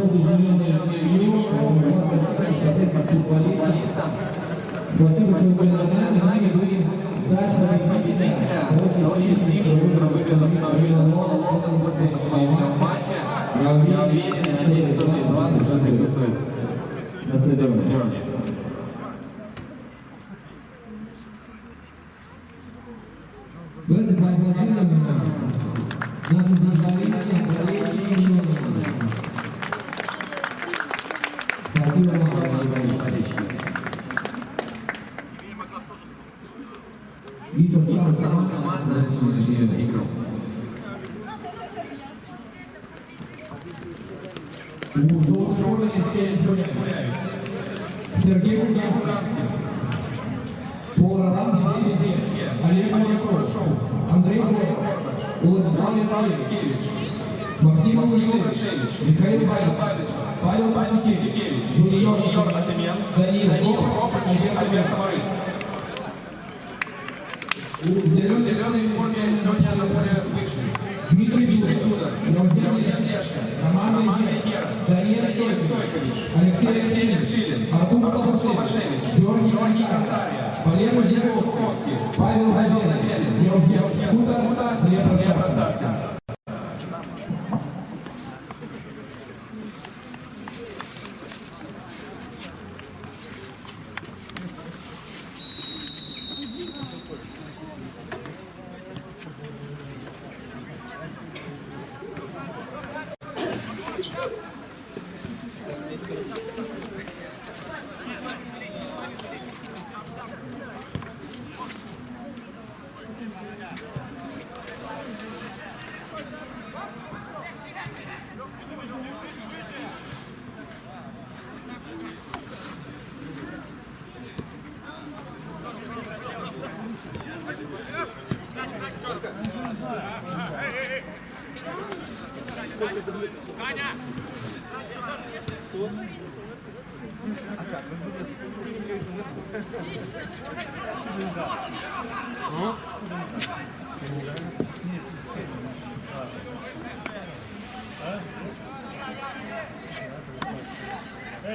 желтый, зеленый, футболистам. Спасибо, что вы начинаете. Нами будем ждать победителя. Очень сильный, который выиграл финал после сегодняшнего матча. Я уверен и надеюсь, кто-то из вас уже присутствует на стадионе. Давайте поаплодируем нашим футболистам, болельщикам. Спасибо вам, дорогие товарищи. И состав команды на сегодняшнюю игру. У желтых сегодня гуляют. Сергей Куганский, Пол Ролан, Олег Малышов, Андрей Бошев, Владислав Исаевич, Максим Лукашевич, Михаил Павлович, Павел Паникевич, Юниор Атемен, Даниил Копыч, Альберт Комары. В зеленой форме сегодня на поле вышли Дмитрий Дудов, Евгений Яшка, Роман Егера, Даниил Стойкович, Алексей Шилин, Артур Салашевич, Георгий Антария, Валерий Жиковский, Павел Забелин, Евгений Кута, Лев Просадка.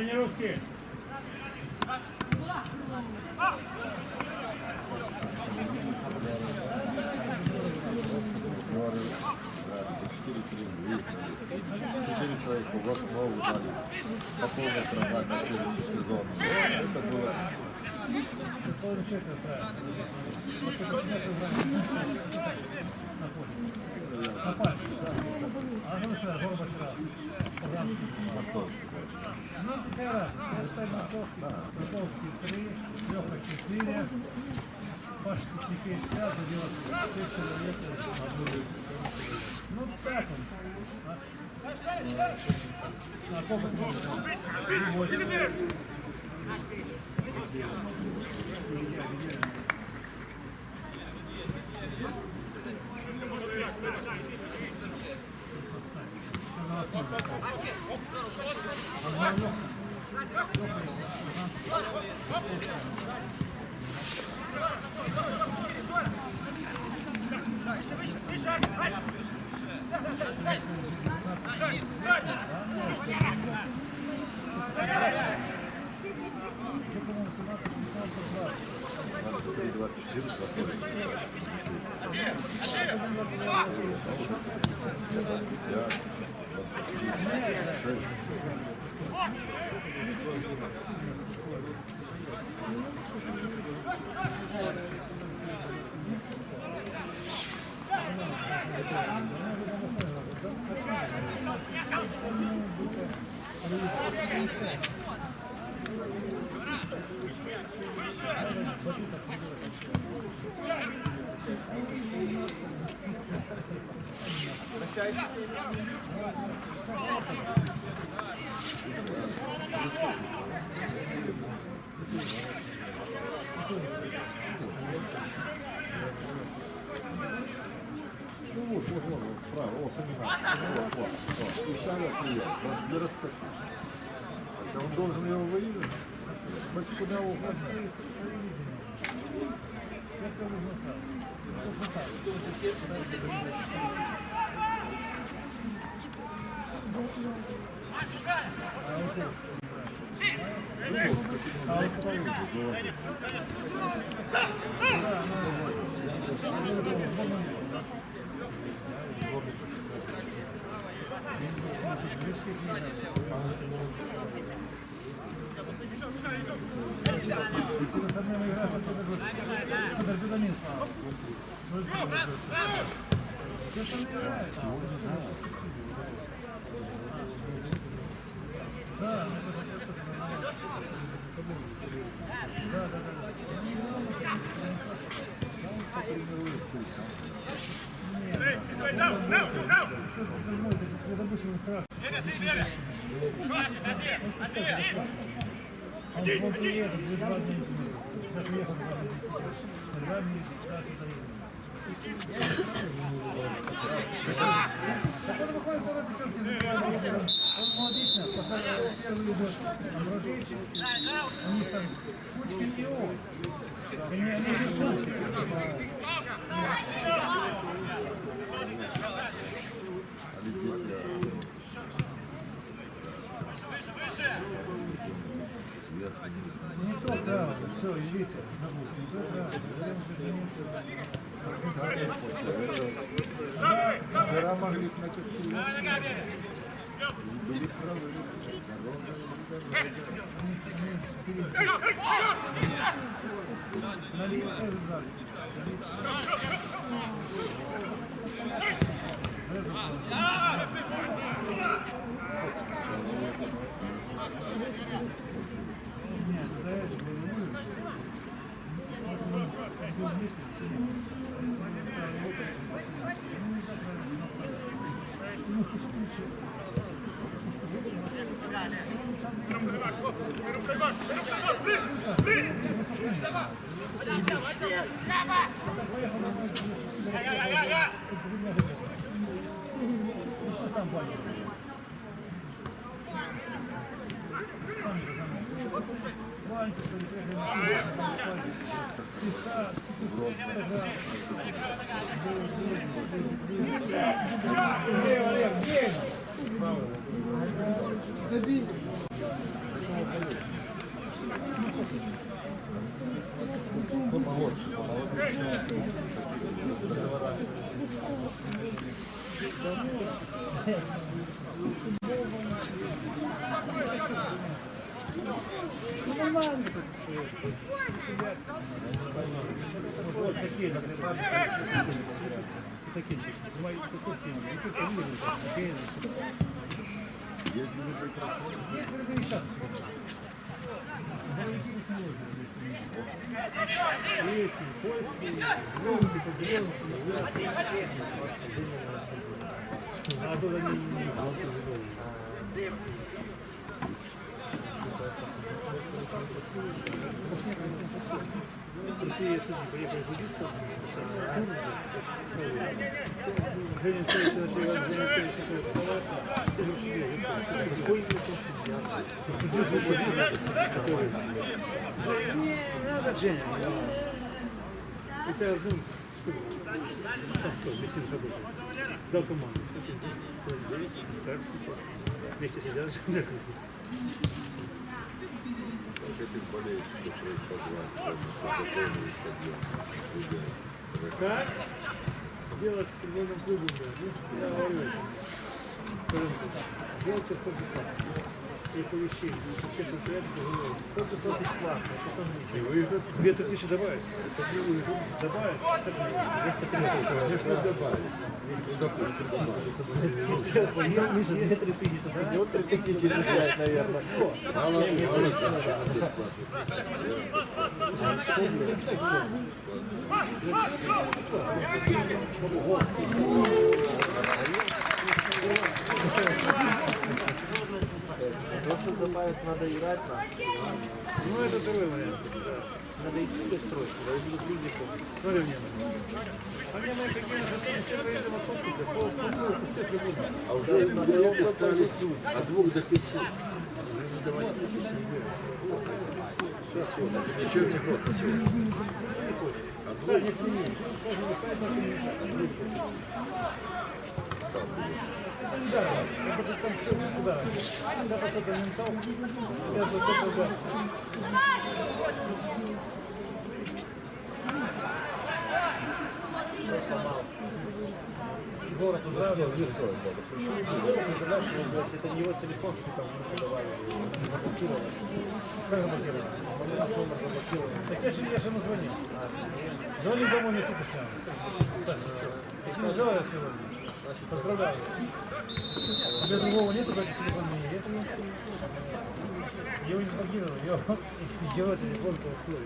Не русский. Четыре человека в основу дали по полной программе на следующий сезон. Это было... На пальце, да. А ну что, Горбачев, Московский. ну, какая разница? Считай, Московский 3, Леха 4, Паша Тихий 50, задел 6 человек. Ну, так он. На сколько ты? Он должен его выиграть. Хоть куда угодно. Не то, да, все, видите, забудь. Не то, да. Вчера могли на кастрюлю. Были забей. Вот такие, например, такие, Если не прекрасно. сейчас. Эти, польские, а тут они не Такие судьи приехали судиться. Женя Царевич начал вас заниматься, который оставался. Ты же судья, какой это судья? Не надо, Женя. Это, ну, там кто, без 7 работает. Дал команду. Здесь, так, вместе сидят. Как этих болельщиков позвать, полный стадион. Как? Делать с футбольным клубом, да? Ну, я говорю. Делайте что бесплатно. И повещение. Честно сказать, только что бесплатно. Потом ничего. 2000 добавить. Это не выезд. Добавить. Вместо 300. Если добавить. Допустим, добавить. Миша, 2000 стадион 3000 решает, наверное. Мало бесплатно. То, что добавить, надо играть на. Ну, это второй вариант. Надо идти без стройки, да, и без люди помнят. Смотри внимание. А мне мои какие-то первые виды вопросы, по пустые трибуны. А уже билеты стали от 2 до 5. Уже не до 8 тысяч не делают. Сейчас вот, это ничего не хватит сегодня. От 2 Да, не отменили. Даже не поэтому не там будет. Это не дорого. Это там все туда. 50% ментов, 50% да. Город ударил. Не стоит, да. Почему? Это не его телефон, что там ему подавали. Заблокировали. Как заблокировали? Так я же ему звонил. Звонил домой, не тупо снял. Я не взял я сегодня. Поздравляю. У тебя другого нету, как телефон не есть? Я его не покинул, его телефон пустой.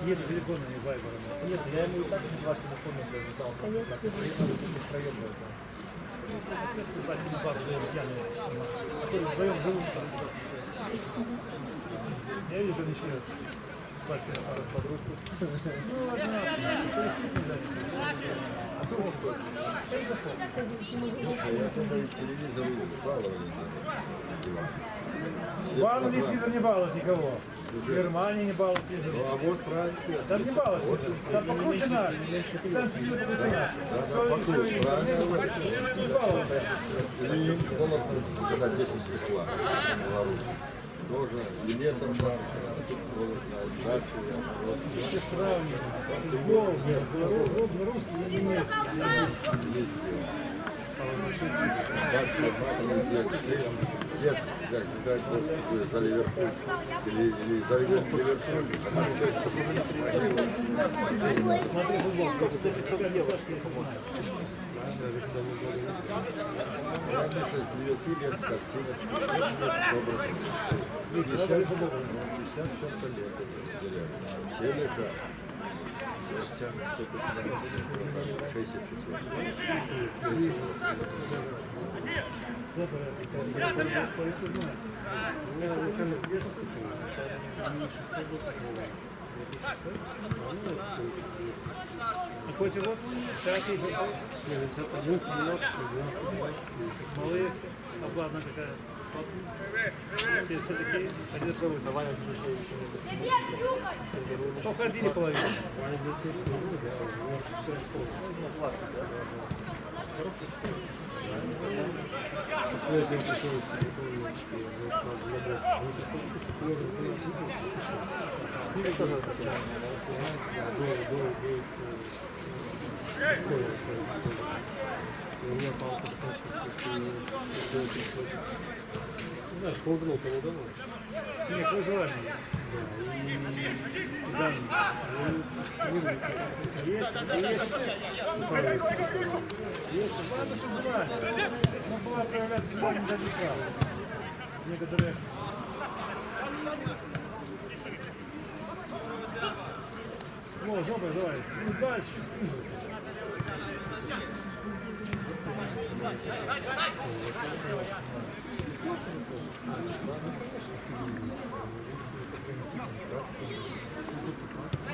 Нет телефона, не вайбера. Нет, я ему и так не 2 телефона дал. Втроем был. Спать на пару, пьяный. А то вдвоем живут там. Я видел, не чует. Спать на пару подружку. Ну, одна. А сколько будет? Я тогда и телевизор баловали. В Англии телевизор не балует никого. В Германии не балует телевизор. Ну, а вот правильно. Там не балует телевизор. Там покручено. Там телевизор покручено. Не балует. Или холодно, когда 10 тепла в Беларуси. Тоже и летом жарко, холодно, дальше. Все сравнивают. Русский и немецкий. За Ливерпуль или за Ливерпуль. Смотри, футбол, сколько ты 500 евро. Раньше с 9 лет картина собрана. 50 чем-то лет. Все лежат. 60 Какой тебе год? 5-й год. Малые все. Обладна какая? Все такие. Один пробует. Давай еще. Ходили половину. Знаешь, полгнул того давно. Нет, вы желание есть. Да. Есть. Есть. Ладно, что желание. Но была проявлять желание даже сразу. Некоторые... О, жопой давай. Ну дальше.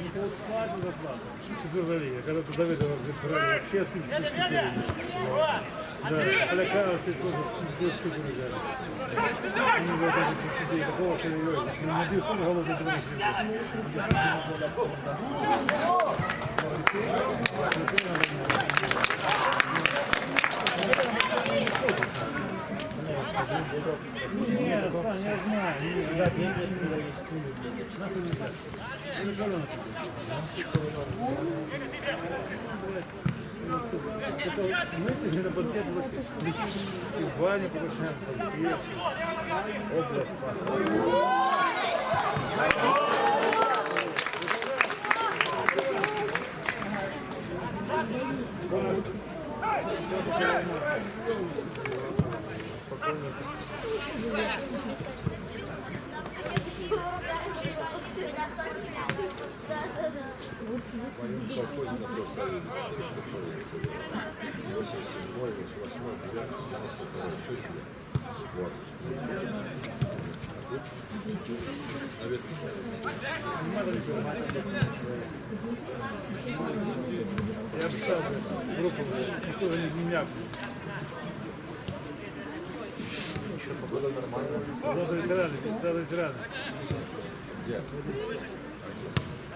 Если вот свадьбу зарплату, говорили, когда ты Давидова брали, вообще сын спички перенес. Да, полякава все тоже все штуки взяли. Они говорят, даже людей такого серьезно. На телефон голодный думаешь. Нет, Сань, я знаю. Да, деньги туда есть. Нахуй не дать. Или колено мы тебе на банкет и в бане повышаемся, и область. Я бы стал группу, никто не мяк. Было нормально. Золото ветераны.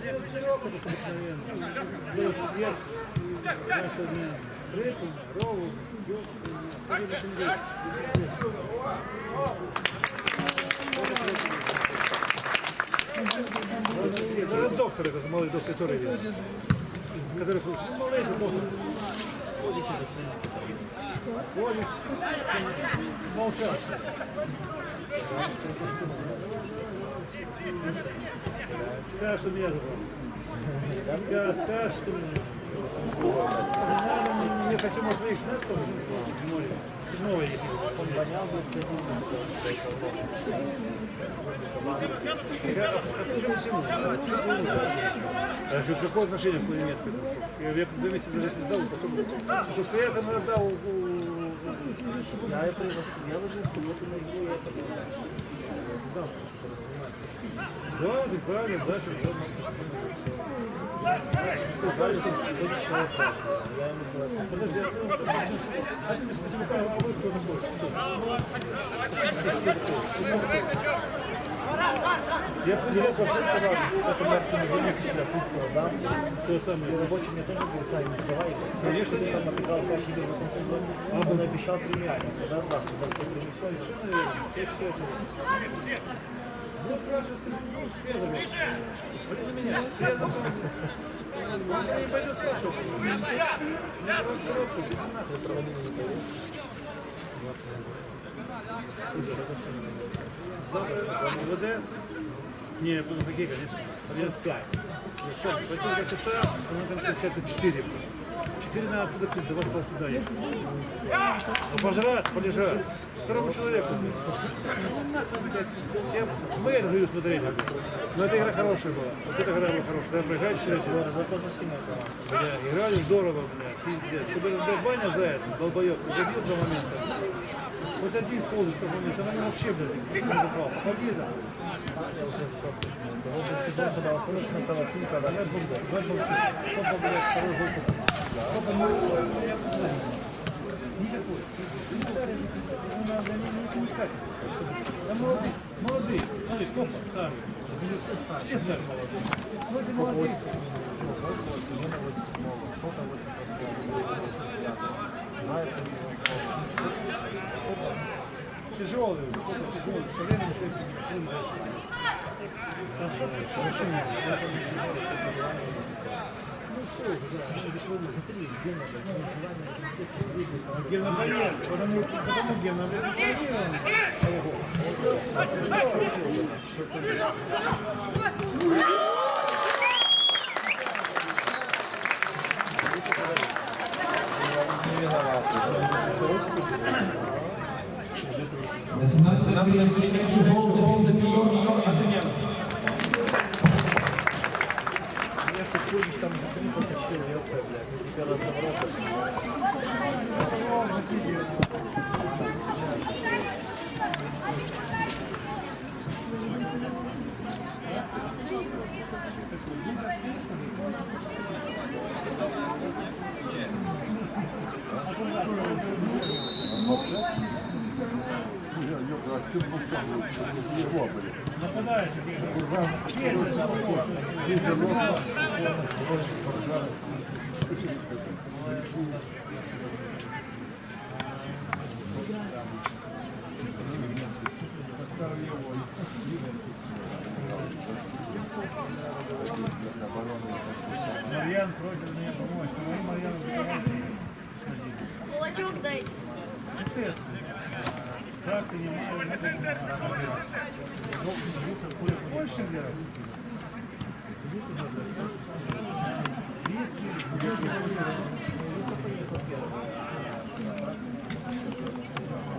Тренировка обыкновенно. Делать четверг, раньше дня. Рыбу, рову, Даже доктор, этот малый доктор, который малый доктор. Ходит, молчал. Скажи, что меня забрал. Скажи, что меня. Не хочу на своих, знаешь, что ли? Новое есть. Он вонял бы с этим. Почему всему? Какое отношение к немецкому? Я 2 месяца даже сдал, потому что я это отдал. Я выжил в субботу на его это. Да, ты правильно, да, что подожди, а тебе спасибо, а вы кто такой? Я поделил вопрос, сказал, это Маркин Иванов всегда пустил, да? Что самое? Рабочий мне тоже говорит, Сань, не сдавай. Конечно, ты там написал 5 себе в этом сезоне, а он обещал премиальный. Когда раз, когда все принесли, я считаю, что... Вот Раша скажет, спезами. Смотри на меня, спезом. Он не пойдет спрашивать. Завтра МВД? Не, я понял, какие, конечно. Объезд 5. Пойти 2 часа, там получается 4. 4 надо оттуда давать туда ехать. Ну, пожрать, полежать. Второму человеку. Мы это говорю смотреть. Но эта игра хорошая была. Вот эта игра была хорошая. Когда проиграли 4. Играли здорово, блядь. Пиздец. Чтобы баня заяц, долбоёб, забил 2 момента. Вот один сползет в тот момент, она вообще, блядь, не попал. Попади, да. когда выходишь на колоссин, когда я был, кто-то, блядь, второй гол купил. Кто-то никакой. Не катит. Да молодые. Смотри, Копа старый. Все старые молодые. Смотри, молодые. Что-то 88. Тяжелый, тяжелый, все время а что ты, решение? Генобоец, потому генобоец. На 17 гол забил Антоненко. Я сегодня там не потащил, ёпта, блядь, не тебя разобрался. Нападает. Марьян просит мне помочь. Мои Марьяну Бекарантии. Кулачок дайте. Тест. Как занимаюсь? Больше делать.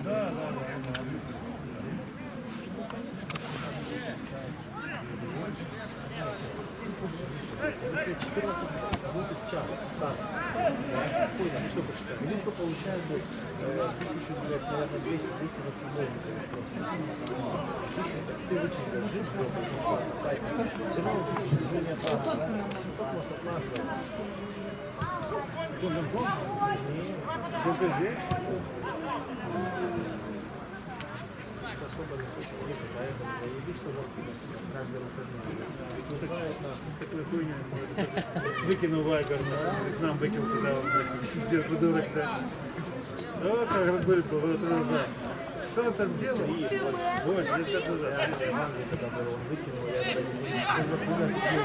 Да. Минутка получается 1000, блядь, наверное, 200 за футбольника. Ты очень жив, все равно 1000 рублей не оправдано. Только здесь? Особо не хочет ехать, а это заебись, что каждый выходной. Такой хуйня. Выкинул Вайбер, к нам выкинул туда, пиздец, придурок, да. Вот как был бы, вот это назад. Что он там делал? Вот, где-то туда.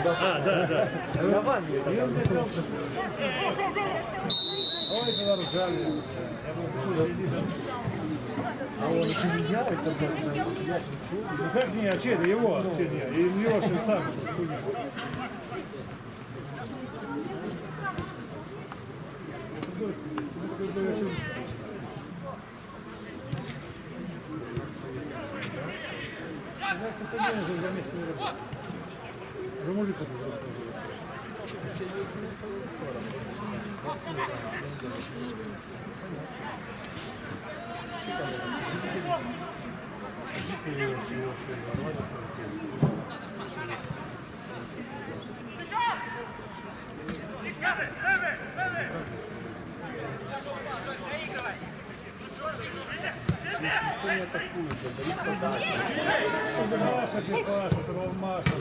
А, да. И он хотел... Ой, когда ржали. А он еще не делает, ну как не, а че это его? Че не? И его же сам. Вы мужик это Маша, ты Паша, сорвал Маша.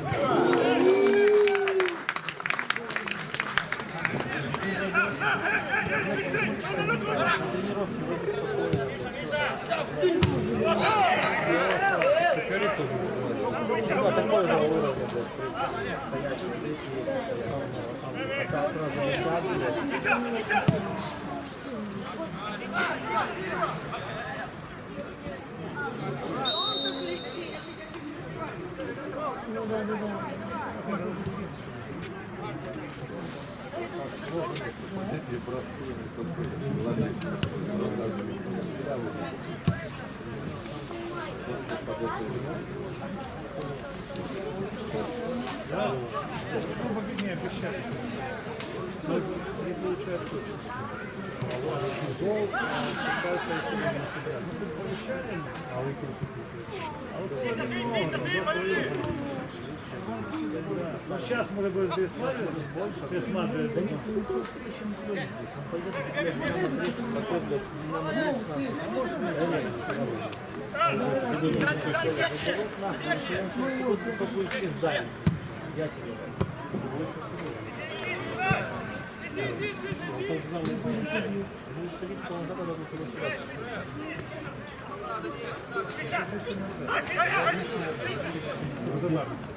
Ну, сейчас мы будем пересматривать.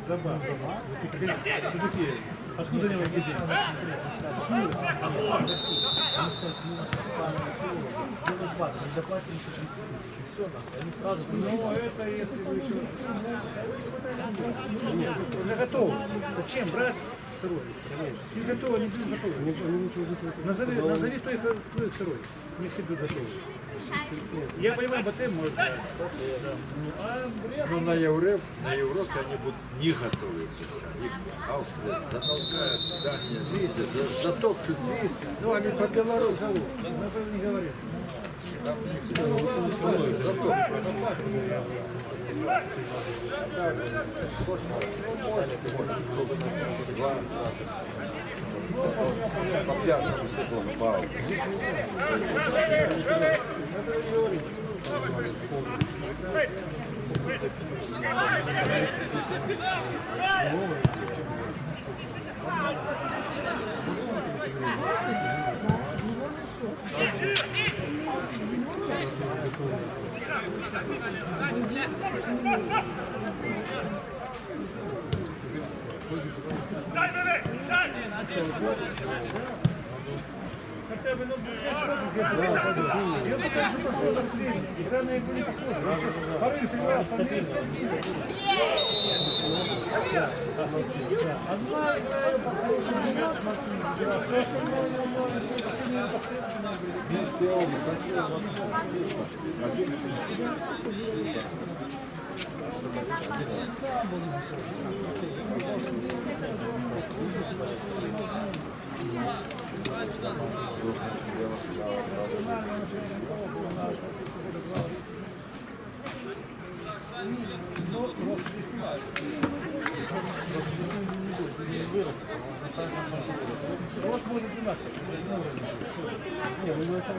Забавно. Откуда они такие? Ну, это если вы еще... Нет, уже готово. Зачем брать сырой? Не готово, не будем готовы. Назови той сырой. Не все будут готовы. Я понимаю, БТ может брать. Ну, на Европе они будут не готовы. Их Австрия затолкает, Дания, видите, затопчут, видите. Ну, они по Беларуси. Мы не говорим. По пятому сезону бал. Хотя бы, ну, я потому что похож на средний. Игра на игру не похожа. Порыв сыграл, остальные все видят. Одна игра по хорошему играть, Максим, слишком много, Минская область. Вот будет одинаково. Не, ну это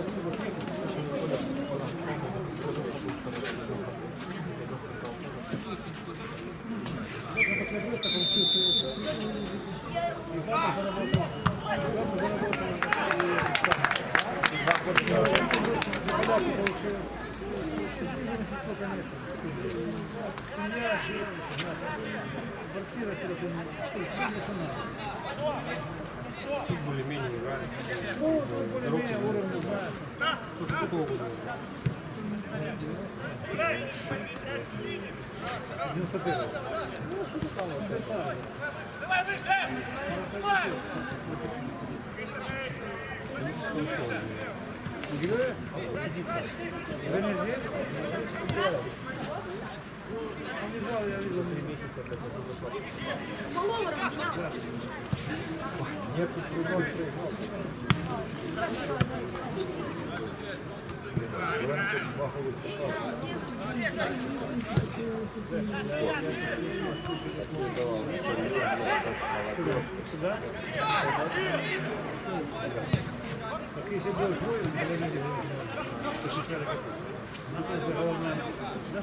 получился. Семья, квартира, Тут более-менее играли. ну, более-менее уровень знаю. Тут какого года? 91. Играет? Сидит там. Женя здесь? Он лежал, я видел 3 месяца. Нет, тут прыгнул. Плохо выступал. Сюда? Так если был двое, то не видел. Это главное. Да,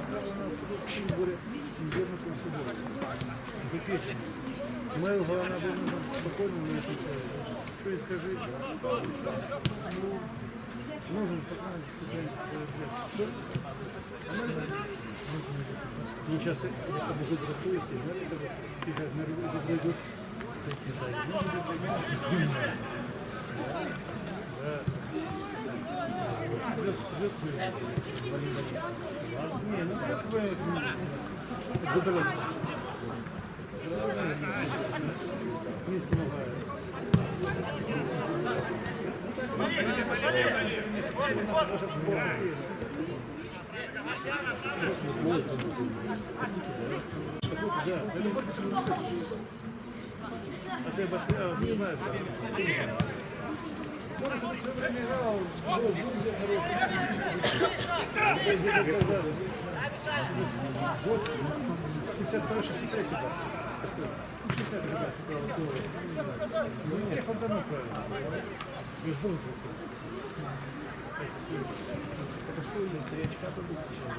тем более, инженерный консультант. Выпечен. Моя главная была спокойно, не отвечает. Что и скажи. Нужен спокойно студент. Ну, сейчас я могу дракуете, но это стихать на руку пройдут. Не, ну как бы выдалено. Не помогает. Да, а ты понимаешь, он все время играл, вот 52-63 типа. 60 ребят, я поддану правильно. Лишь был красивый. Хорошо, или 3 очка побыть сейчас.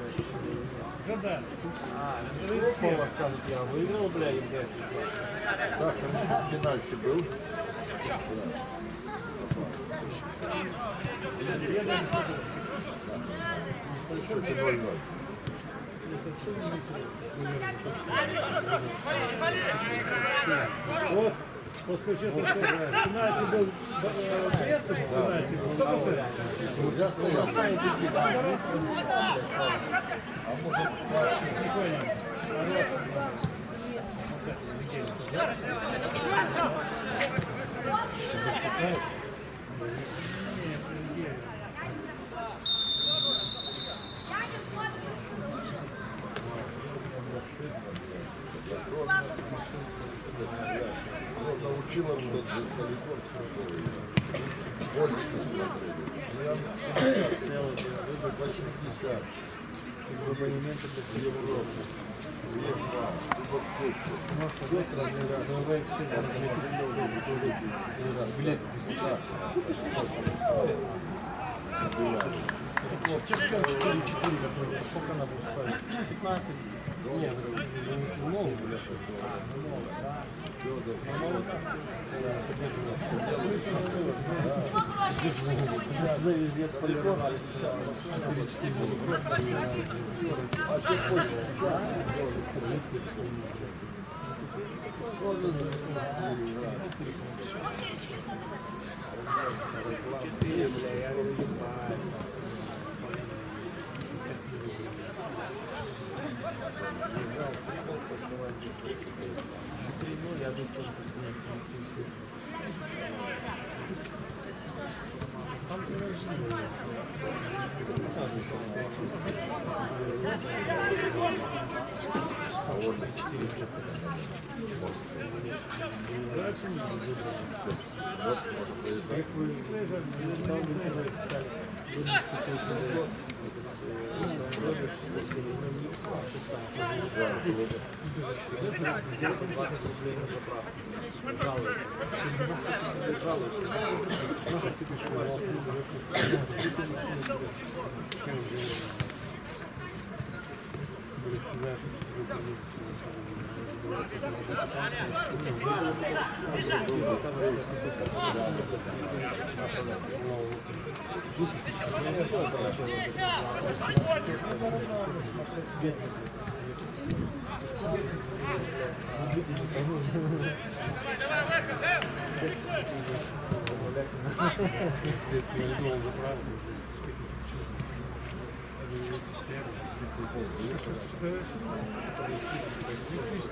Да. Я выиграл, бля, и Сахар, пенальти был. Что-то 0-0. Вот, после честно сказать, пенальти был Брест, пенальти был 100%. Я стоял. А может, Не понял. научила вот Соликон больше смотрели. Я 70, 80. Абонементы в Европу. Европа. Кубок Кубка. Все трансляции. Билет. Да. Чемпион 4-4, который сколько надо ставить? 15? Нет, много, блядь. Много, да. Завезет полигон.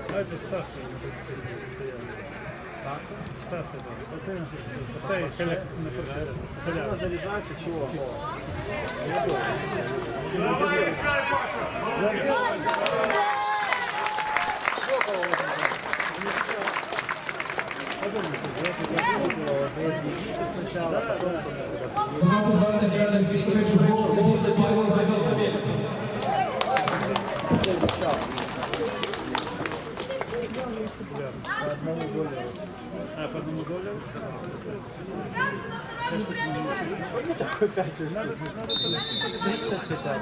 Это Стас. Стас, да. Постоянно поставить коляк на форшет. Надо заряжаться, чего? Сначала, потом... 29 фестиваль Шубов, Лобода, Павел, забил забег. По одному доллару. А, по одному доллару? Такой 5 уже. Надо 30 хотя бы.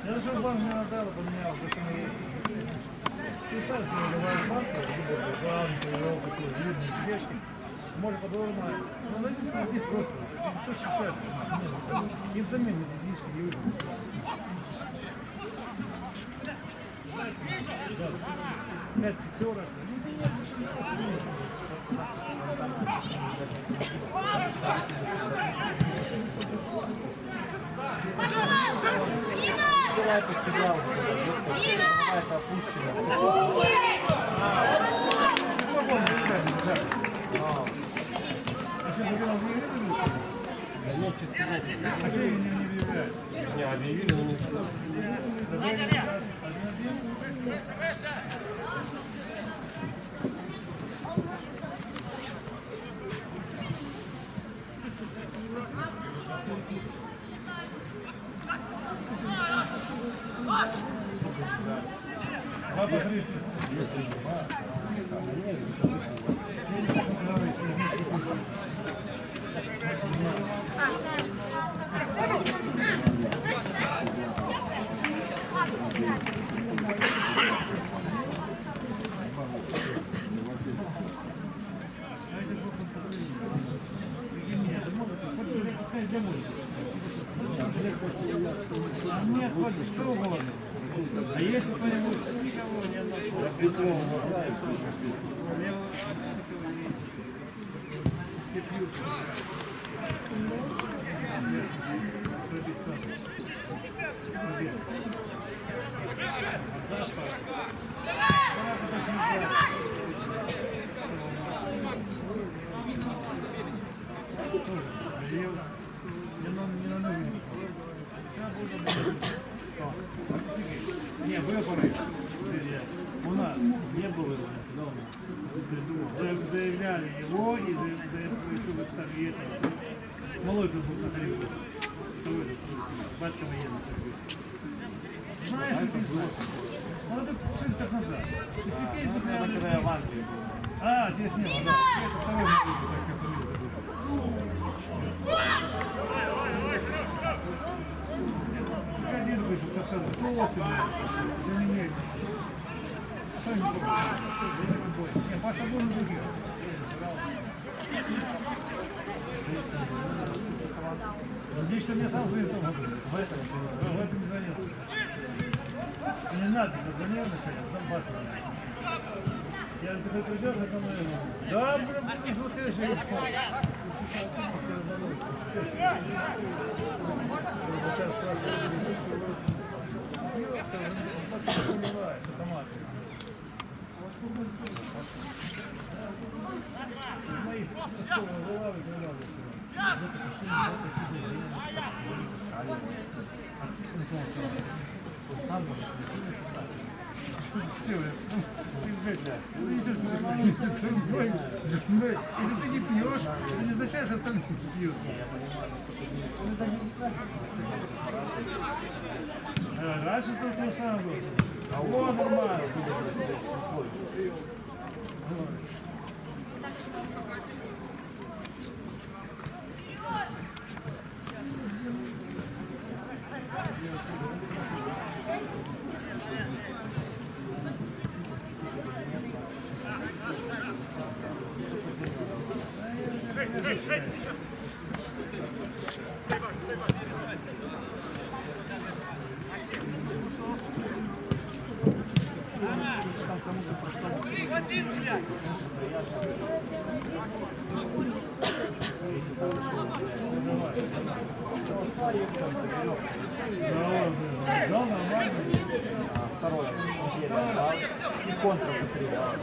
Я же вам не надо, поменял, поэтому ты сам себе давай банку, банку, опыт, видные свечки, может подорвать. Но на них спроси просто, кто считает, им самим медицинские не выгодно. 5 пятерок. Давай подсигнал. Это опущено. Не, объявили, но не все. Ладно, 30. Нет, вот что угодно. А есть кто-нибудь? Никого не нашел. Не, выборы, друзья, у нас не было давно. Заявляли его и заявляли сами этого. Малой тут был на Харькове. Батька военный. Знаешь, что ты знаешь? Ну, это 6 лет назад. Это когда я в Англии был. А, здесь не было, да. Это второй момент, как я фамилию забыл. Один вышел, то что, полосы, за меня. Кто не будет? Не, Паша был на других. Здесь что мне сам звонил, в этом не звонил. Не надо, позвонил на сегодня, потом Паша. Я говорю, ты придешь, это мы... Да, блин, не следующий. Если ты не пьешь, это не означает, что остальные не пьют. Раньше то же самое было. О, нормально. Второе. И контра закрывал.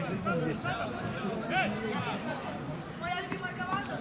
4-3. Давай, Моя любимая команда.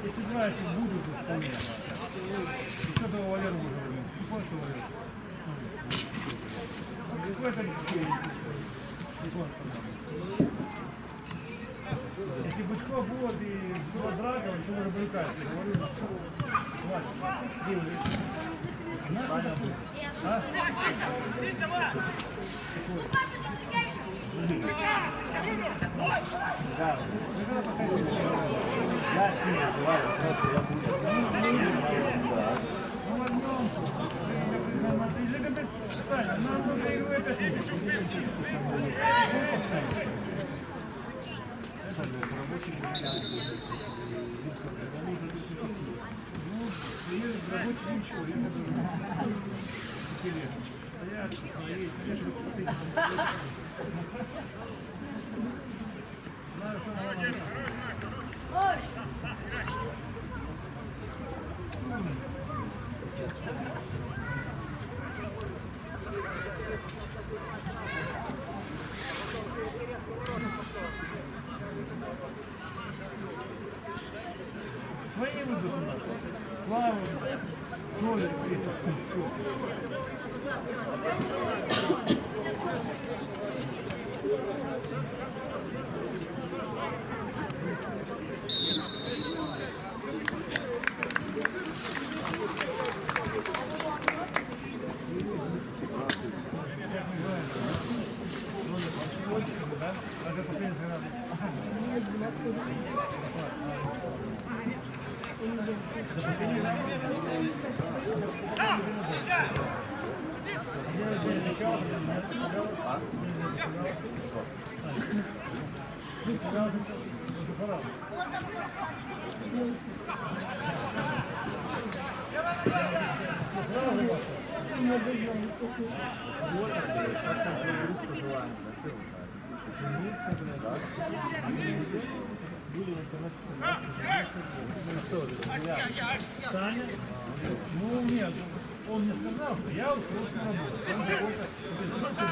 Если нравится, будут вполне. Еще этого Валеру можно говорить. Тихонько Валеру. Если Бычков будет и была драка, он еще может брыкаться. Говорю, хватит. Где уже? А? Да. Я с ним разговариваю, хорошо, я буду. Саня, нам нужно его это рабочий ничего, я не думаю. Интересно. Стоят, свои, надо самое главное. Свои выдохнули. Слава, Толик, Света. Саня? Ну нет, он мне сказал, что я вот просто работаю. Он какой-то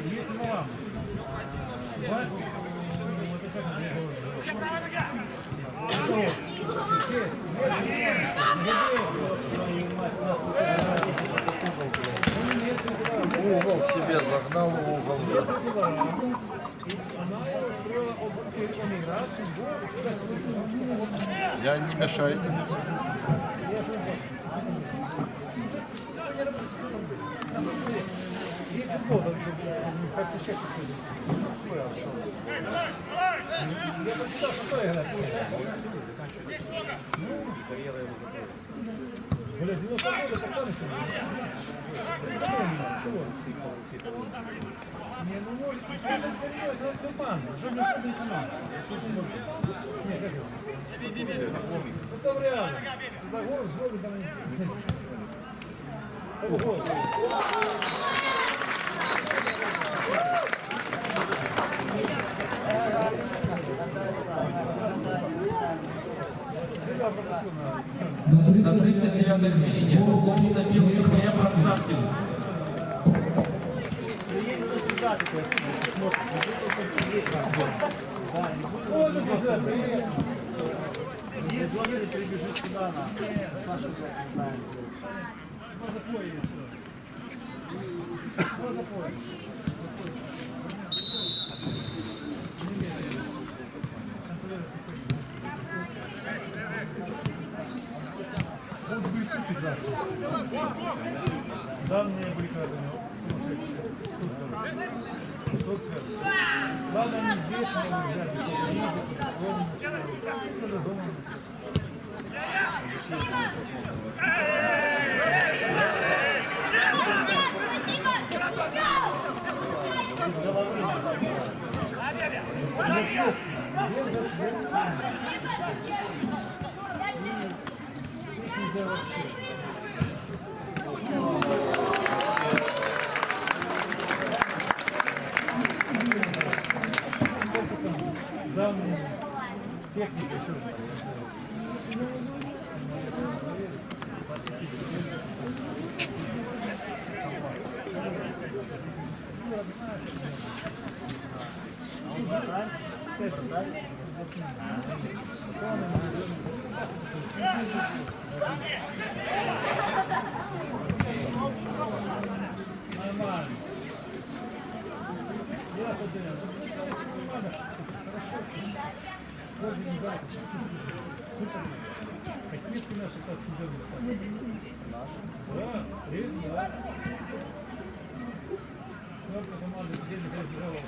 нет на вам. Угол себе загнал в угол. Я не мешаю. Блядь, 90 года пацаны не, ну может, это команда, уже не команда. Не, как это? Ну там реально. Договор с Богом там На 39-й минуте гол забил Ефрем Арсавкин. прибежит сюда на Саша знает. Данные бригады. Ладно, не здесь, но техника. Нормально. Я какие наши так чудовищные? Наши? Да, редко, да. Только команда где не разбирала.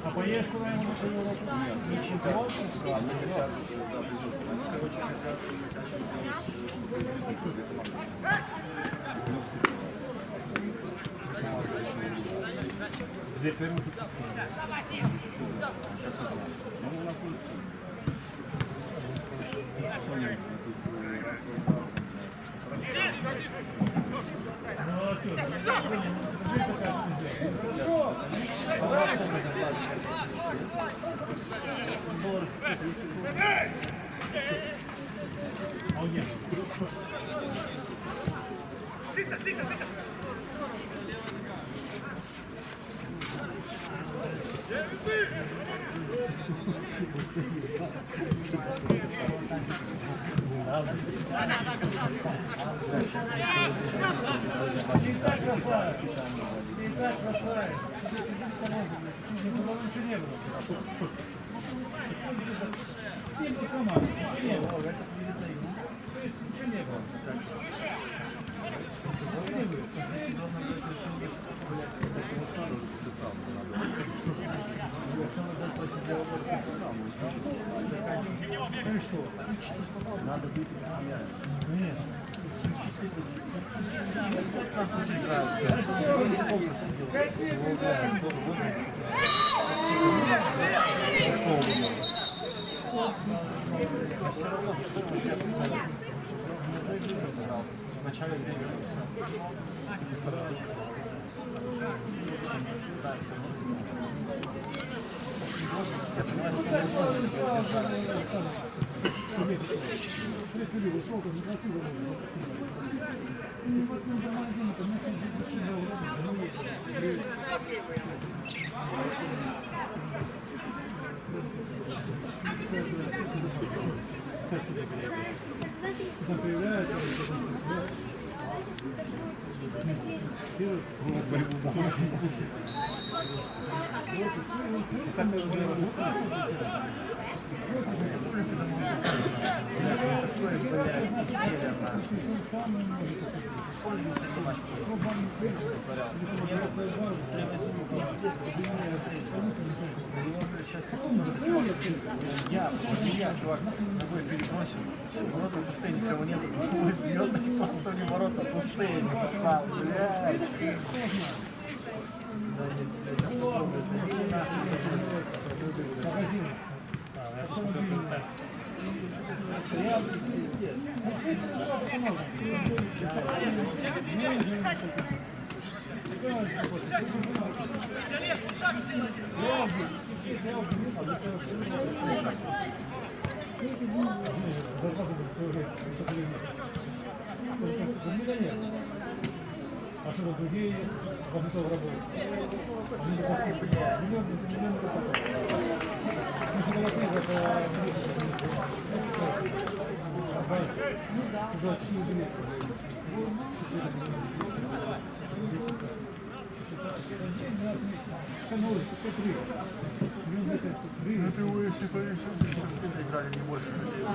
А поешь куда-нибудь? Две первых. Надо быть конечно. в начале времени. Я понимаю, я, чувак, ногой перебросил, ворота пустые, никого нет, бьет, просто не ворота пустые, не попал, блядь. А что другие готовы работать? Ну ты его если повесил, играли не больше людей.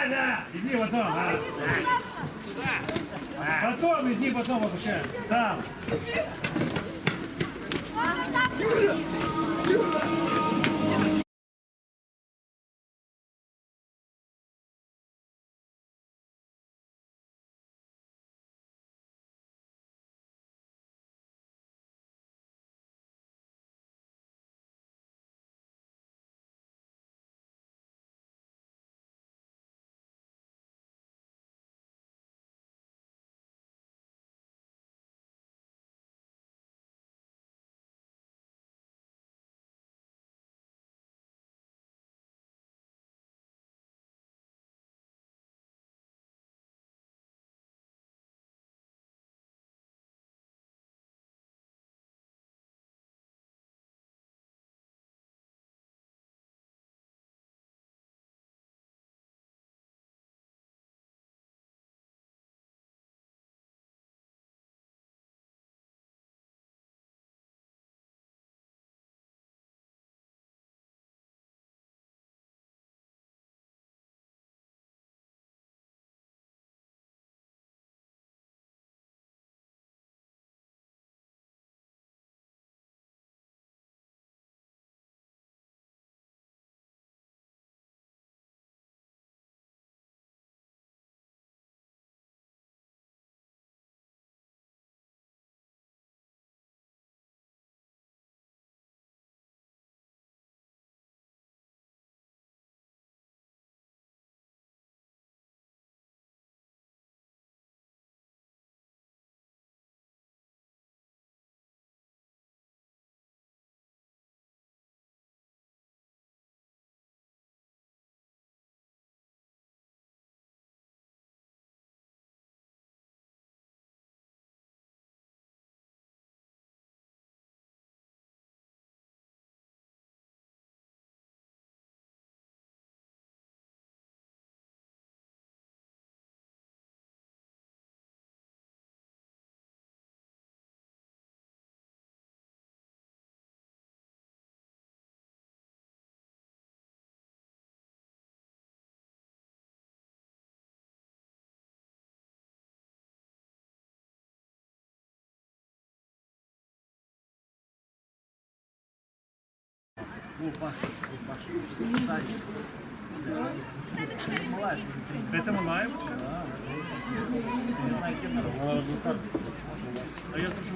Да, иди потом, потом иди, потом обучай. Там. Это Малаевочка? А я хочу...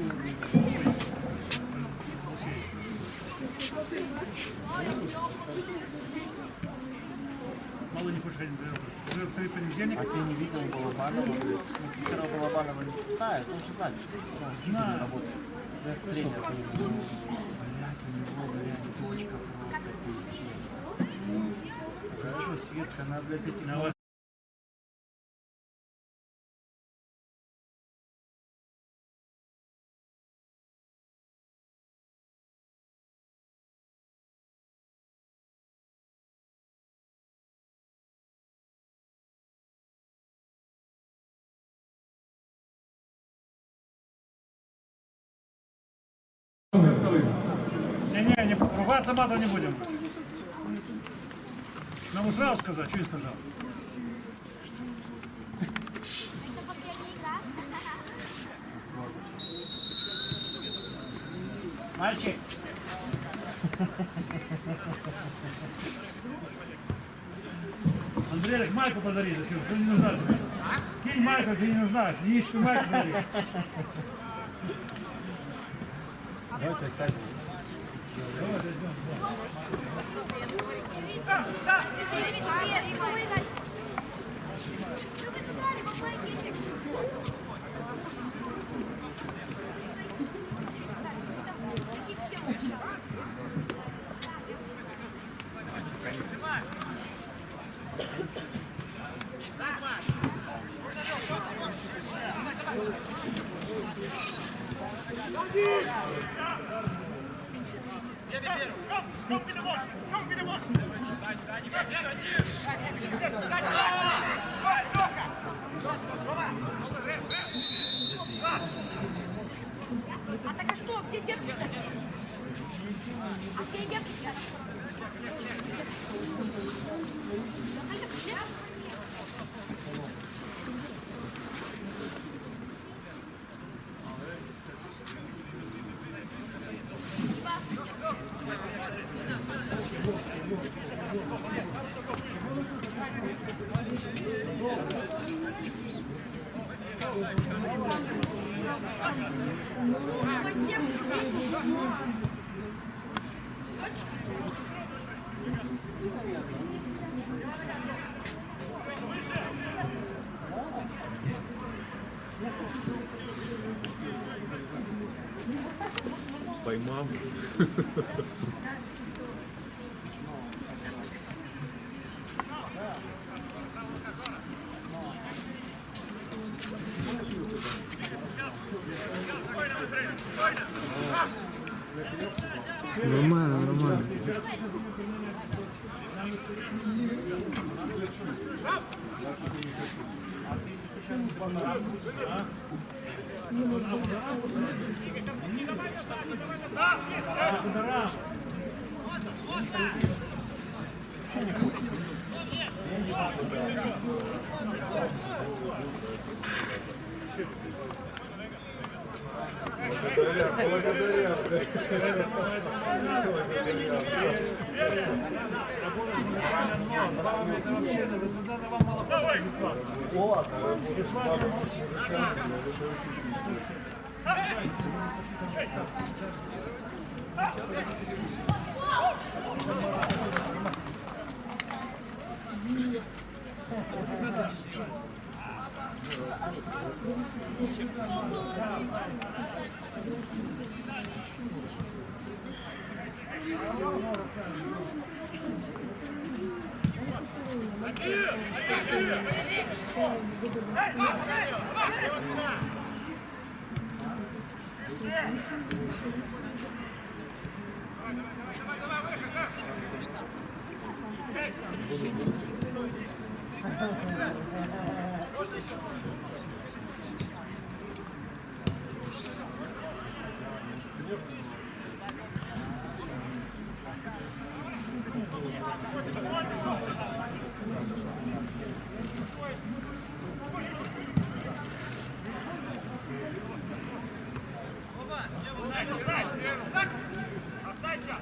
Мало не хочешь ходить на тренировку. Уже в понедельник. А ты не видел Балабанова? Ну, ты все равно Балабанова не знаешь, он же знает, что он с ним работает. Тренер. Блять, у него, блядь, точка просто пиздец. Хорошо, Светка, она, блядь, эти... Не, ругаться матом не будем. Нам сразу сказать, что я сказал. Мальчик. Андрей, майку подари, зачем? Ты не нужна тебе. Кинь майку, ты не нужна. Яичку майку подари. Давайте сядем. А так а что? Где дед, кстати? А где дед? Поймал. Нормально, нормально. Благодаря. Остайся!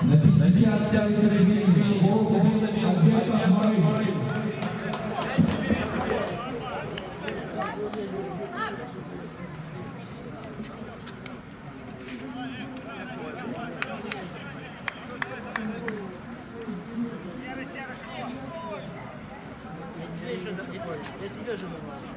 На 55-й середині гол забив Альберто Морин. Я тебе же нормально.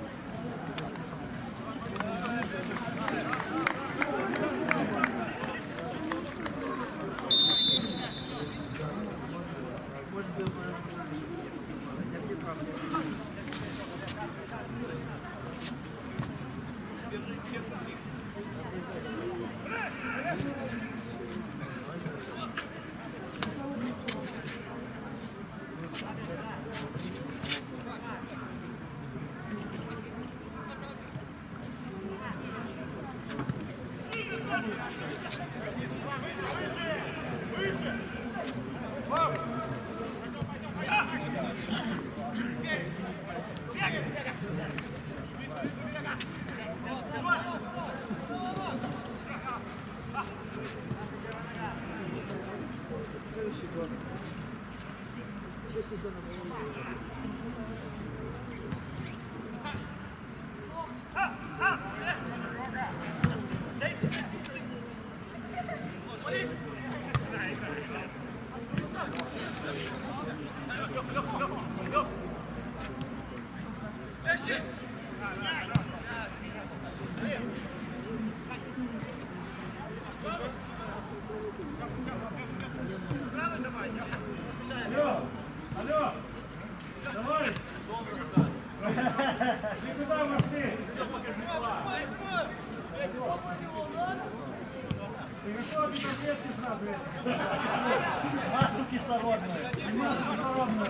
Масло кислородное. Масло кислородное.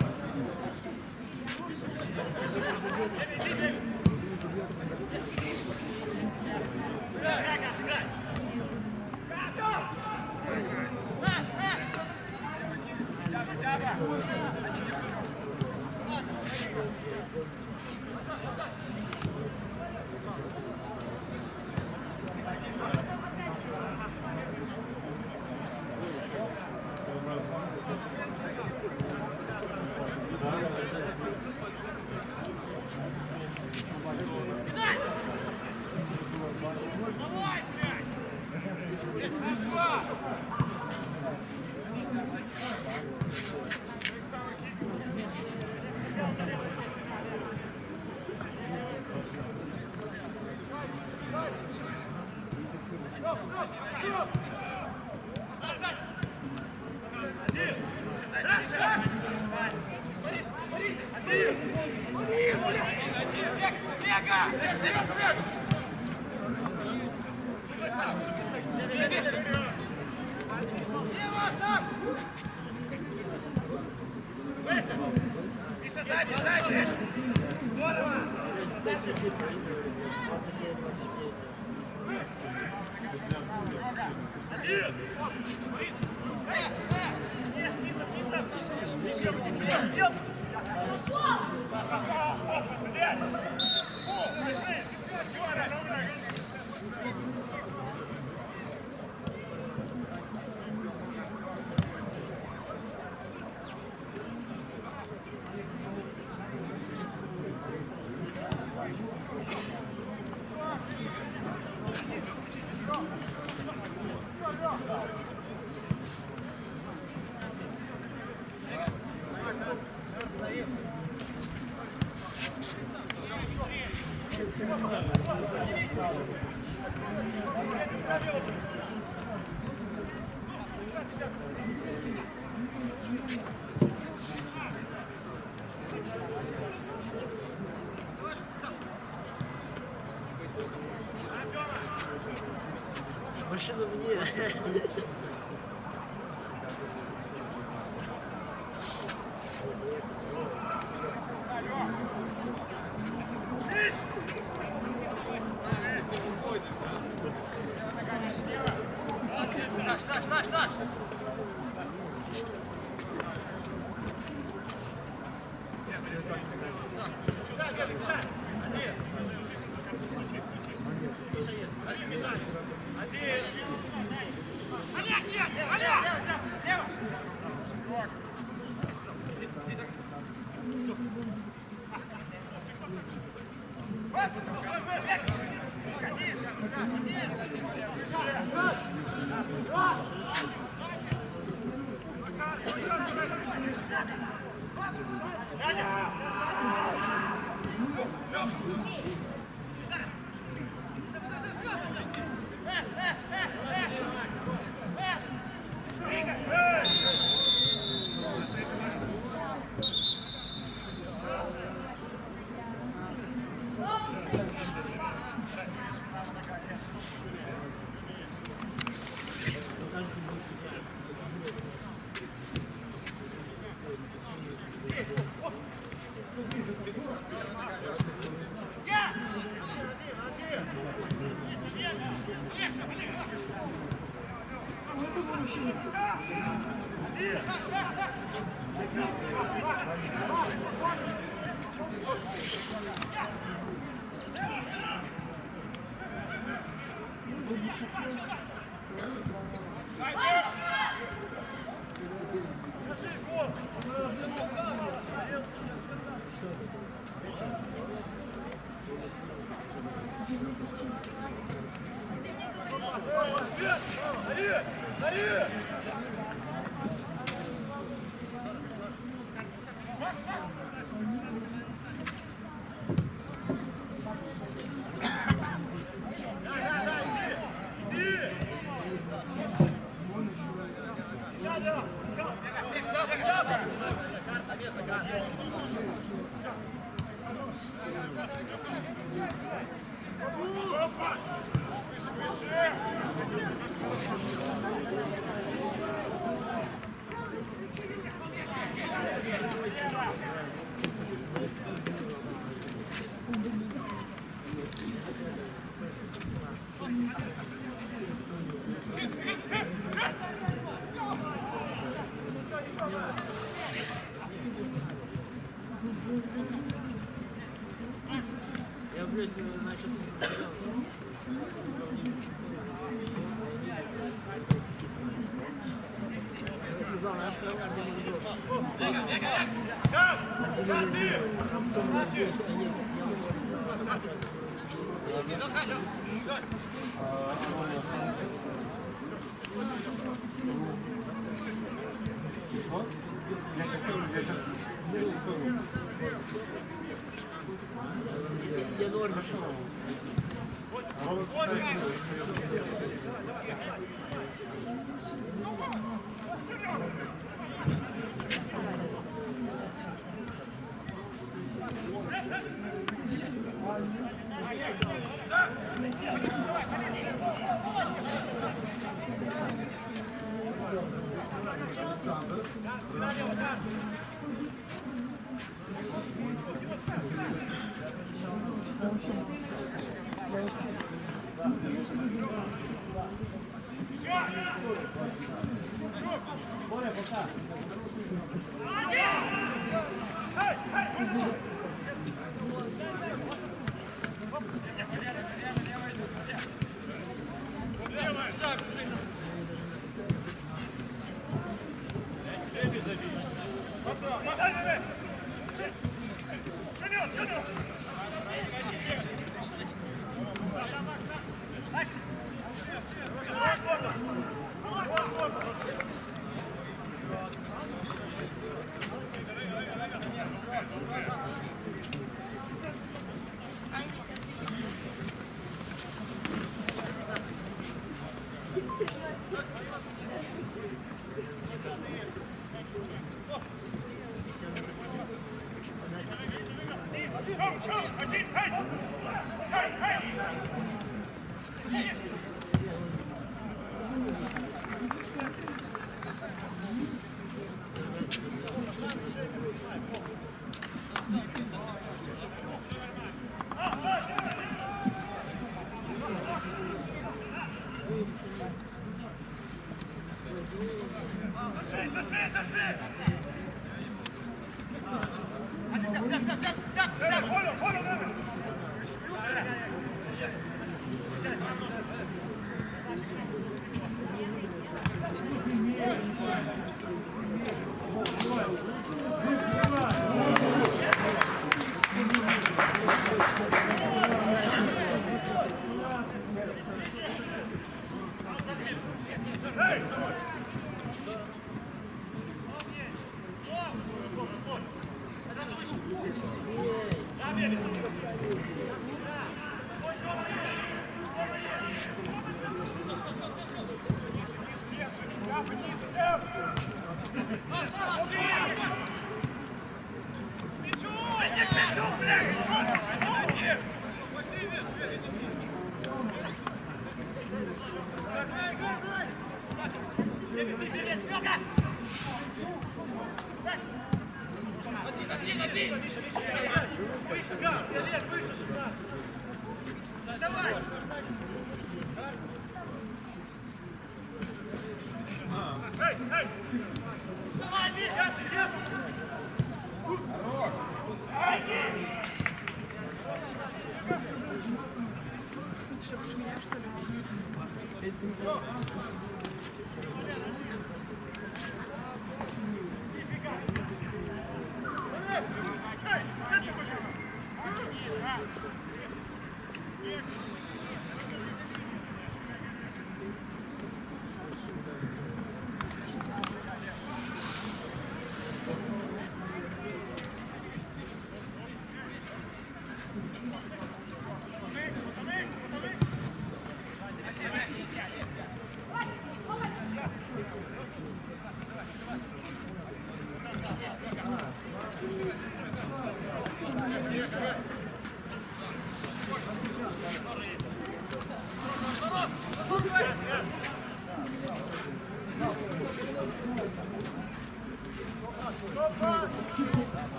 Машина мне. Я, блядь, значит... Я норм нашел.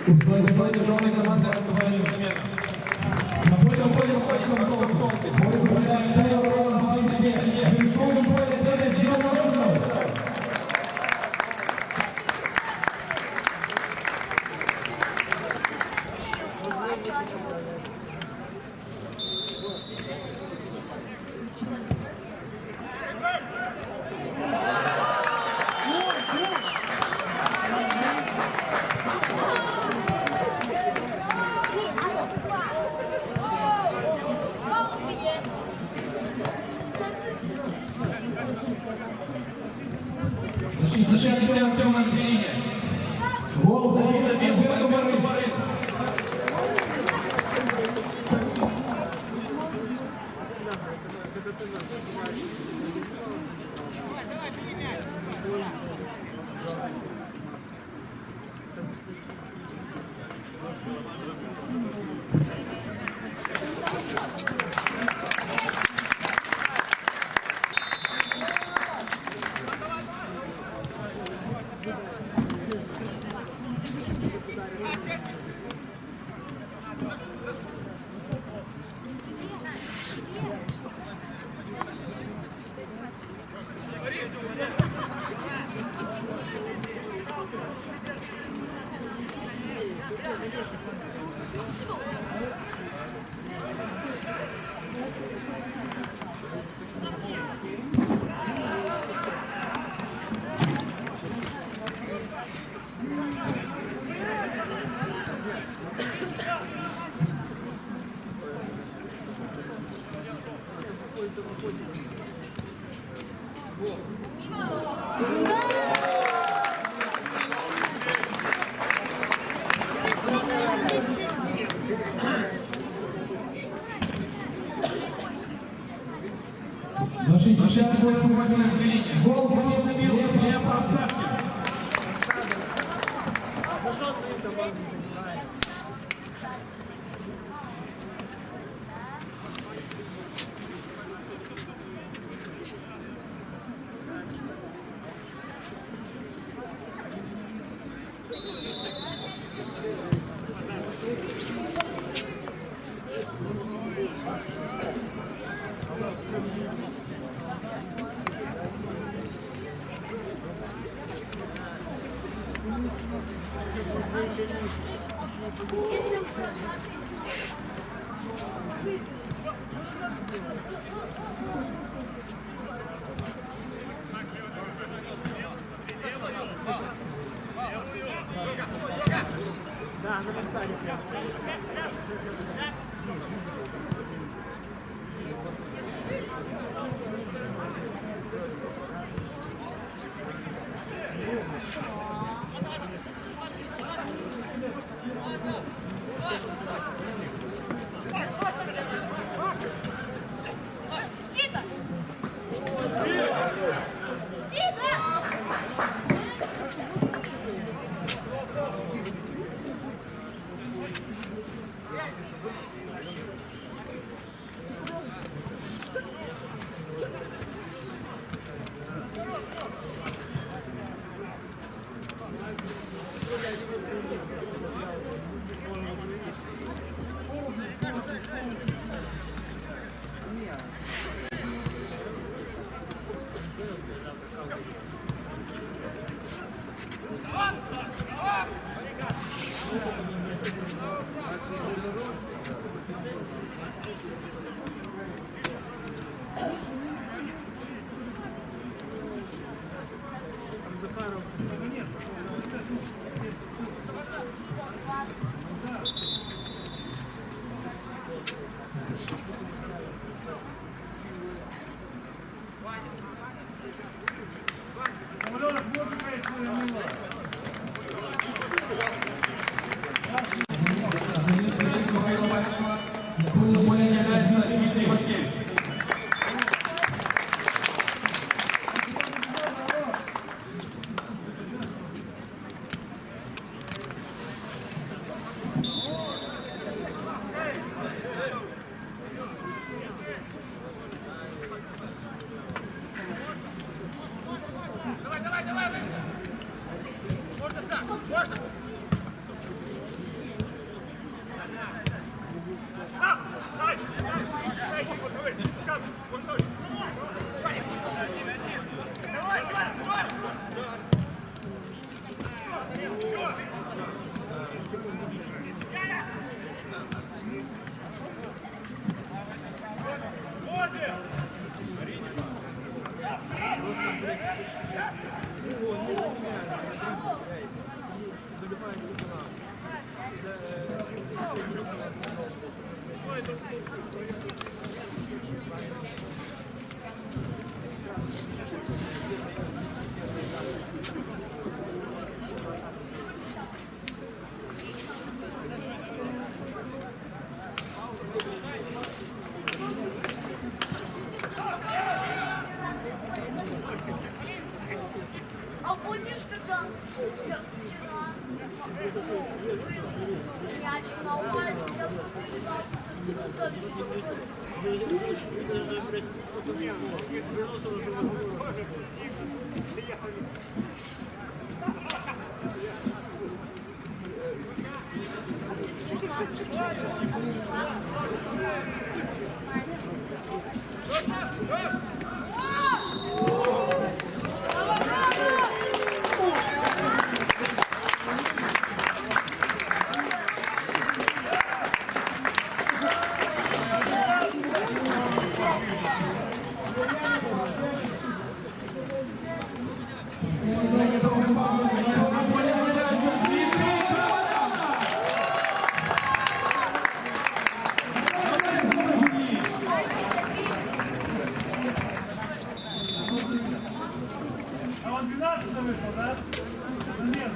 Условия жёлтой команды актуальную замену. На поле выходит Антон. Бой управляет Тайл Роланд в Бензине. Большой бой, это сделал Роланд. Сейчас все на двери. Гол забил Бергман. На 68-й линии. Гол забил Лев Поставкин. А помнишь, когда я вчера мяч на улице, я побежал, А он 12 вышел, да? Нет.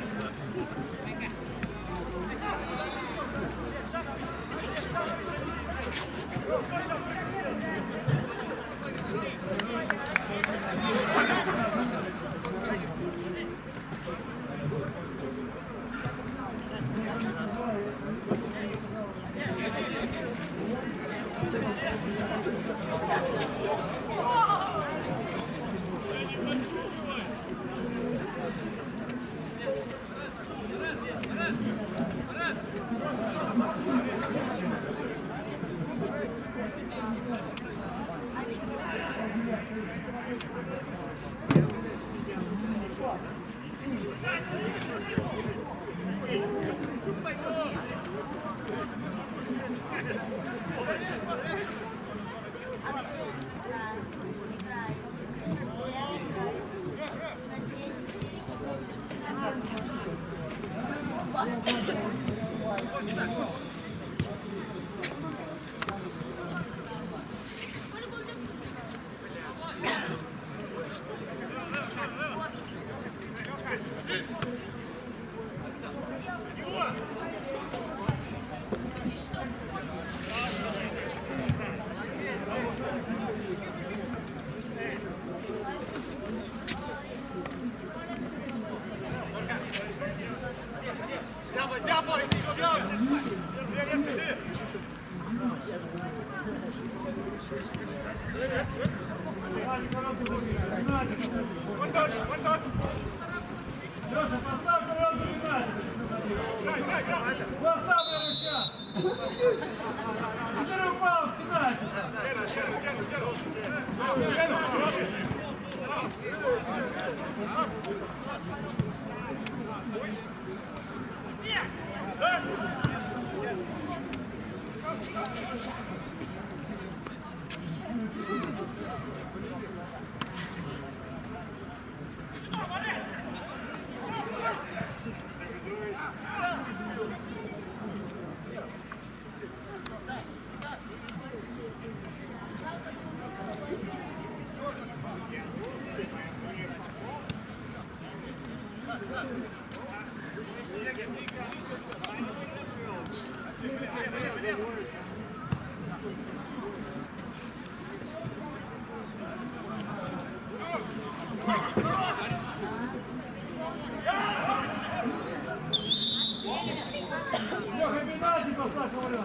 Леша, поставь корону пенальти. Поставь рука. Теперь упал в пенальти. Леха, пенальти поставь, говорю.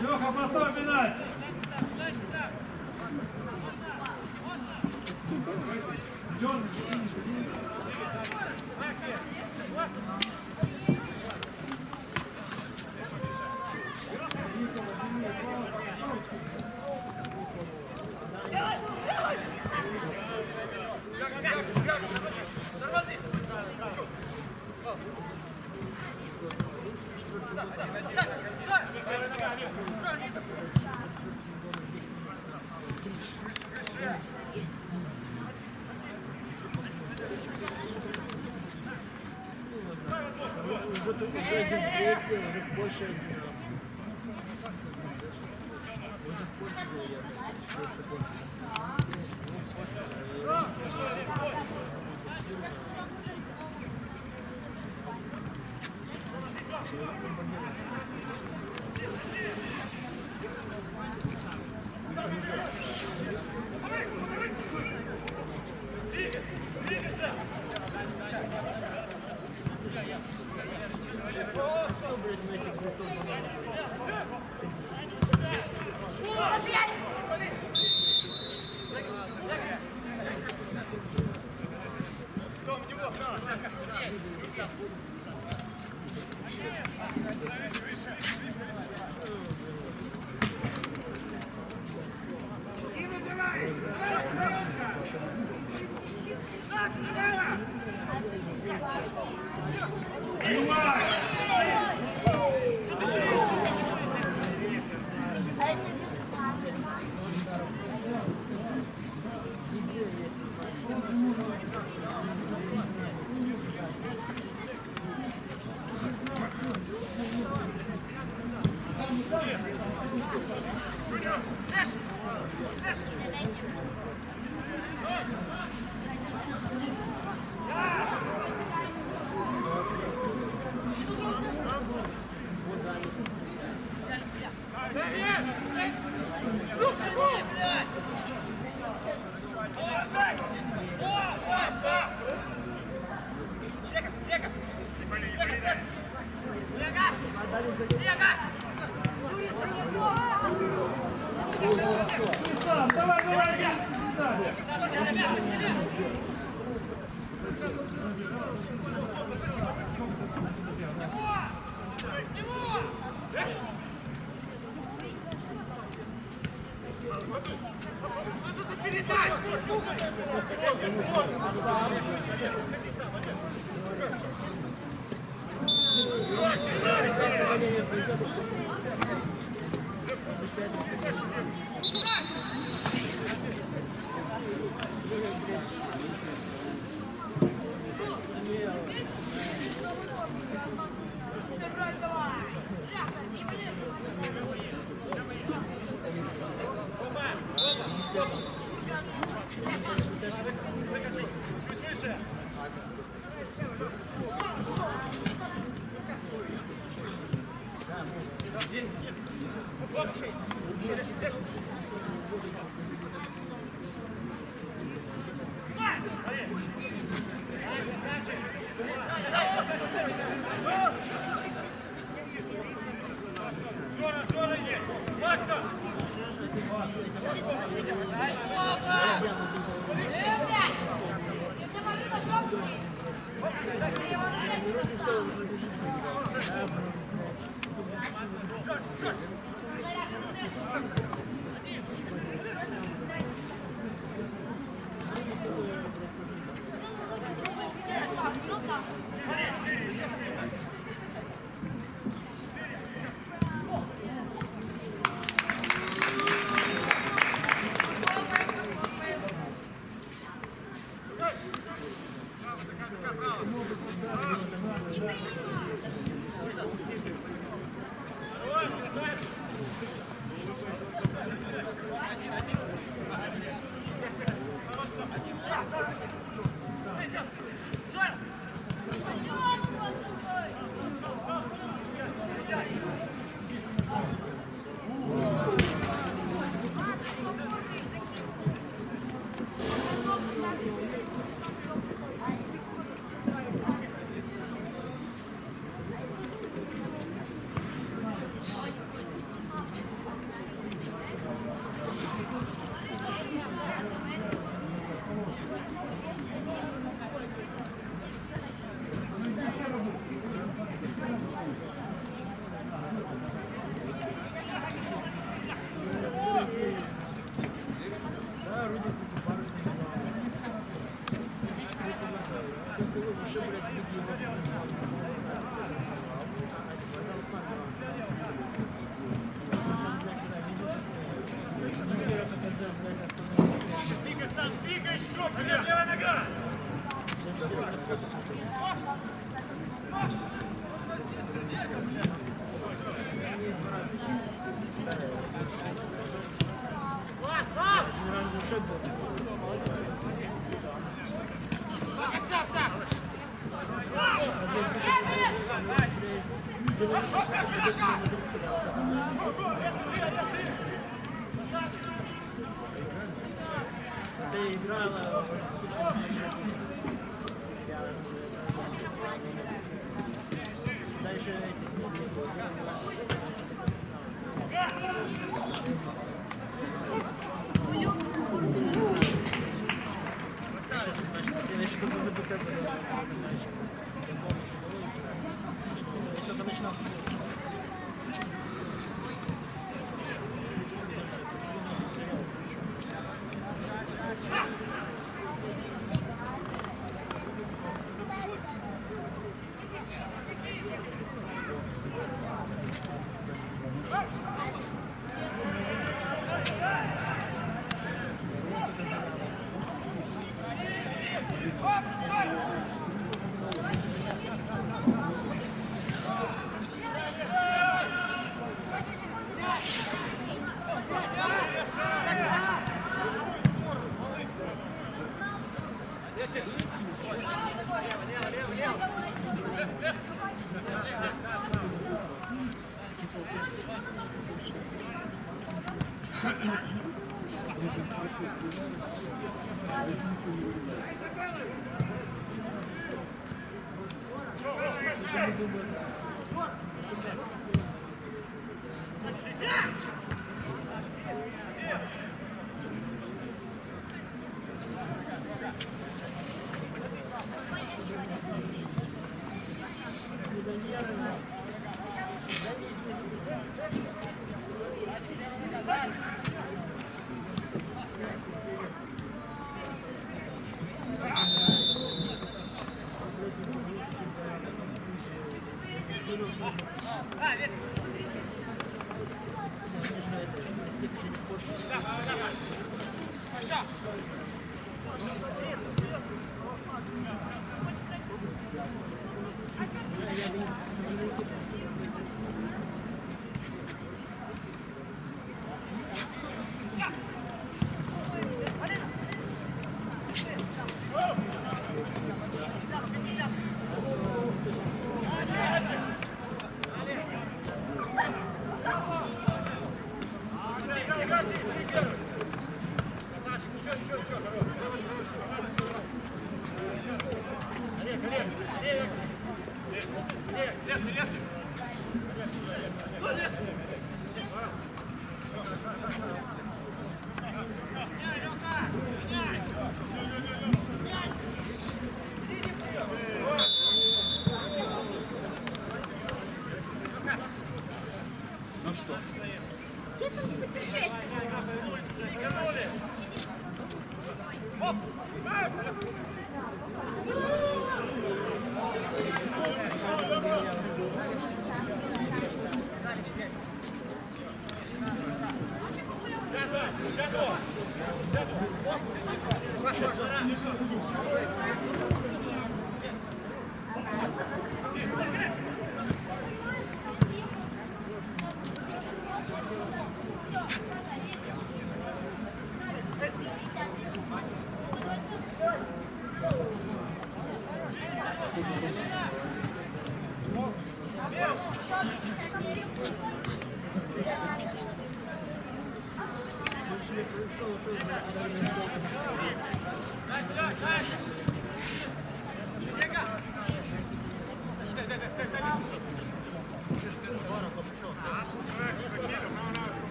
Леха, поставь пенальти. Уже 1-200, уже в Польше 1. Уже в Польше был я.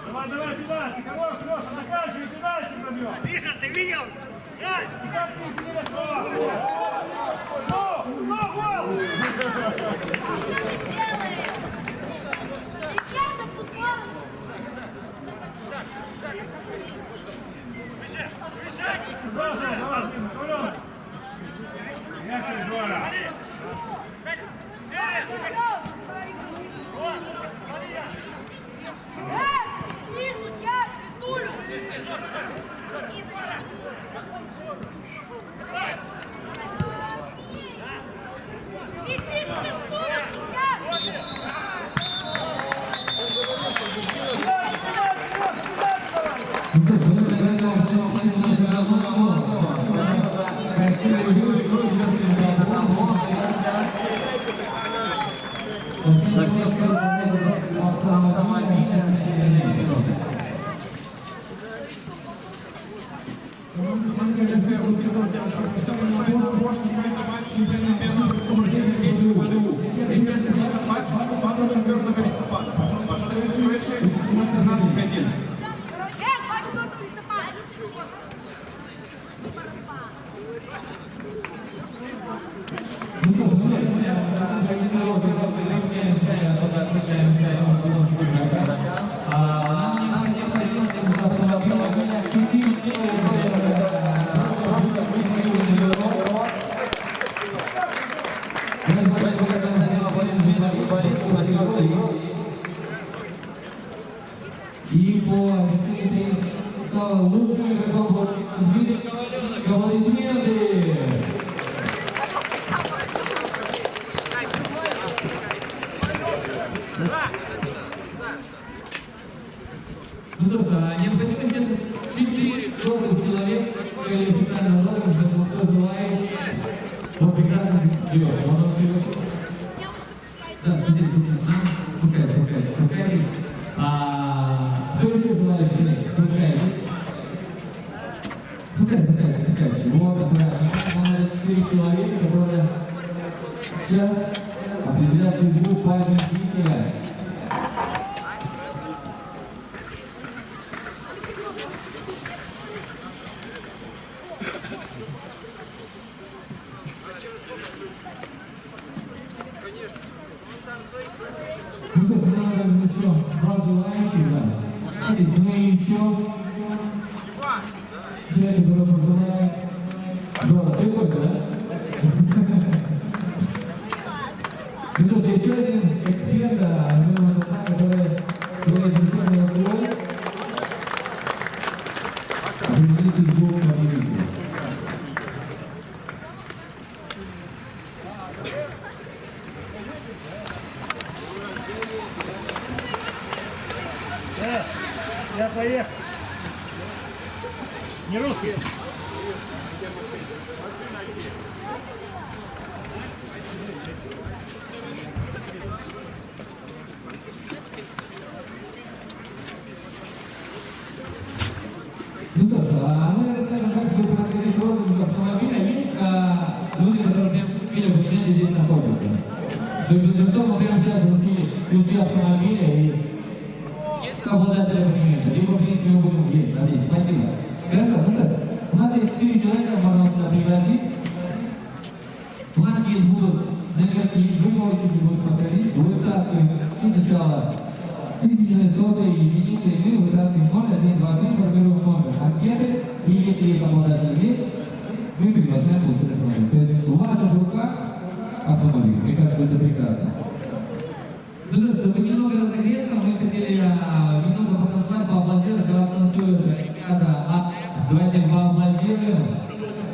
Давай, давай, пенальти, хорош, Леша, заканчивай, пенальти пробьем. Миша, ты видел? Дай! Как ты не Ну, гол! Что ты делаешь? Ребята, футбол! Даша, давай, вперед! Я через двора. Снизу, я свистулю! Свисти, свистулю, И по решению стал лучшим игроком в виде голоизмены. Ну что ж, необходимо сделать 4 взрослых человек, которые официально уровня, чтобы кто желающий, он прекрасно живет. девушка спускается. Да, спускайтесь. Кто еще желающий? Спускайтесь. Вот, да, 4 человека, которые сейчас определят судьбу победителя. Ну что, надо еще 2 желающих, да. Здесь мы еще человек, который пожелает. Жора, ты хочешь, да? Ну что, еще один эксперт, который своей душевной рукой определит судьбу победителя. Я поехал. Не русский. Ну что ж, мы расскажем, как будет происходить розыгрыш автомобиля. Есть люди, которые прям или в кабинете здесь находятся. Чтобы что мы прямо сейчас получили ключи автомобиля и обладателя документа. Либо, в принципе, мы будем есть. Смотрите, спасибо. Хорошо, ну что, у нас есть 4 человека, можно сюда пригласить. У нас есть будут наверхи, вы по очереди будут подходить, вытаскиваем сначала тысячные, сотые единицы, и мы вытаскиваем 0, 1, 2, 3, формируем номер анкеты, и если есть обладатель здесь, мы что это прекрасно. Ну что, чтобы немного разогреться, мы хотели немного потанцевать, поаплодировать. Для вас танцуют ребята. Давайте поаплодируем.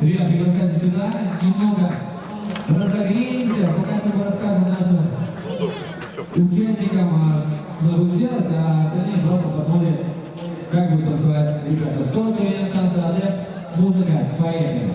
Ребята, приглашайте сюда. Немного разогреемся. Пока что расскажем нашим участникам, что будут делать, а остальные просто посмотрят, как будут танцевать ребята. Что современный танцы, адепт, музыка, поехали.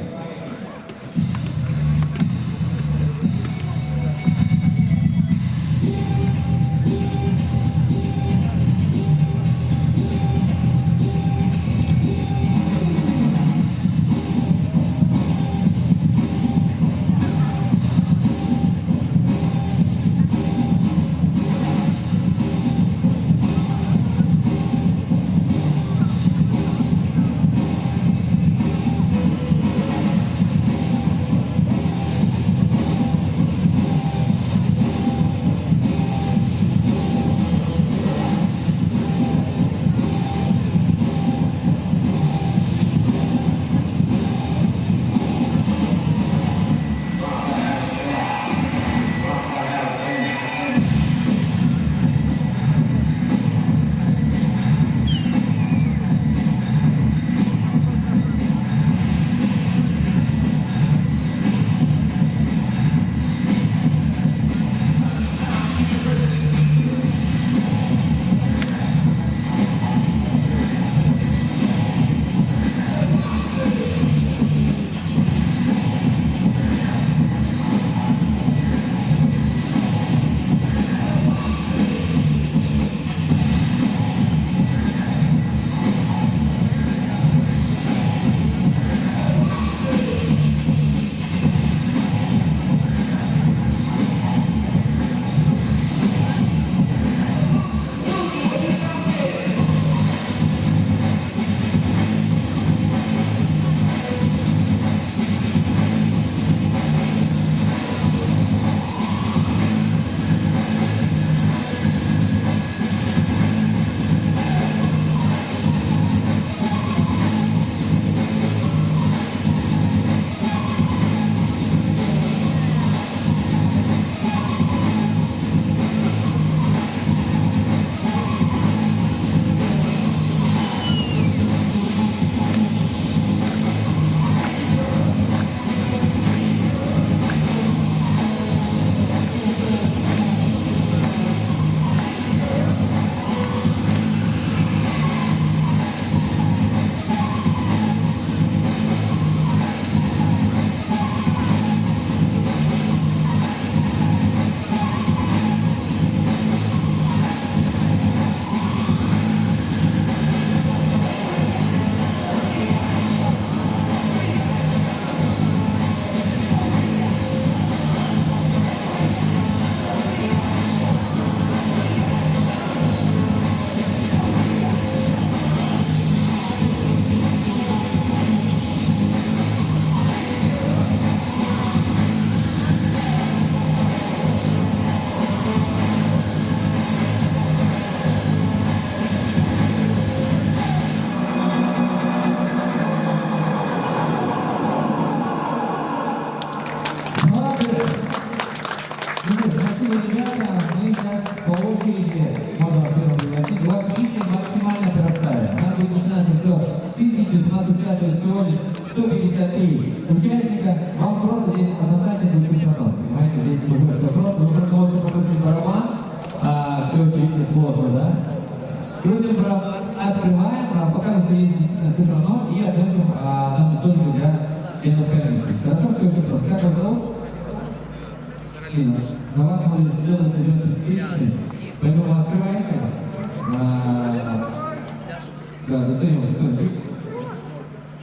Участника, вам просто здесь однозначно будет синхронно, понимаете, здесь уже все просто, вы просто можете попросить барабан, все очень видите сложно, да? Крутим барабан, открываем, показываем, что есть действительно цифра 0 и относим нашу студию для членов комиссии. Хорошо, все очень просто. Как вас зовут? Каролина. На вас смотрит целый стадион предскрипший, поэтому открываете. Да, достаем секундочку.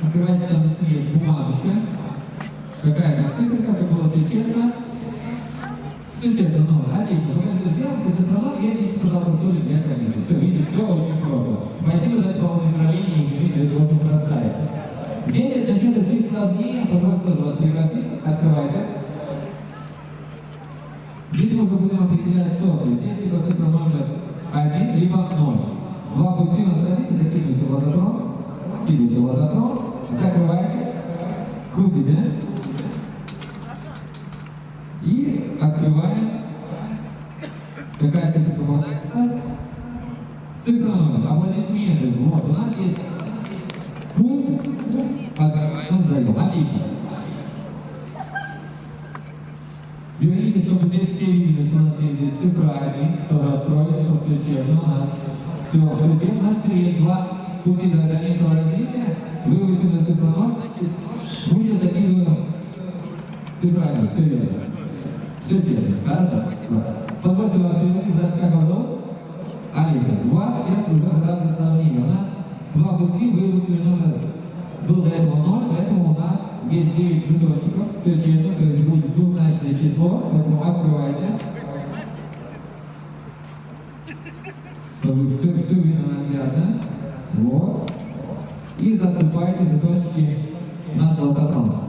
Открывайте, там есть бумажечка. Какая-то циферка, чтобы было все честно. Все честно, ну, отлично. Вы это сделаете, цифра 0, и отнесите, пожалуйста, столик для комиссии. Все, видите, все очень просто. Спасибо за исполнение направления, и видите, это очень простая. Здесь это начнет чуть сложнее, позвольте тоже вас пригласить. Открывайте. Здесь мы уже будем определять сорты. Здесь либо цифра номер 1, либо 0. Два пути у нас разите, закидывайте лототрон, кидайте лототрон, закрывайте, крутите и открываем аплодисменты. Вот, у нас есть пункт, ну, сдаем, отлично. Верните, чтобы здесь все видели, что у нас есть здесь цифра 1, тоже откройте, чтобы все честно у нас. Все честно. У нас есть два пути для дальнейшего развития. Вы вывели цифру 0, мы сейчас закидываем цифру 1, все верно. Все честно, хорошо? Позвольте вас пригласить, знаете, как вас зовут? Алиса. У вас сейчас уже гораздо сложнее. У нас два пути, вы выучили номер. Был до этого 0, поэтому у нас есть 9 жетончиков. Все честно, то есть будет двузначное число, поэтому открывайте. Чтобы все видно наглядно. Вот. И засыпайте жетончики нашего патрона.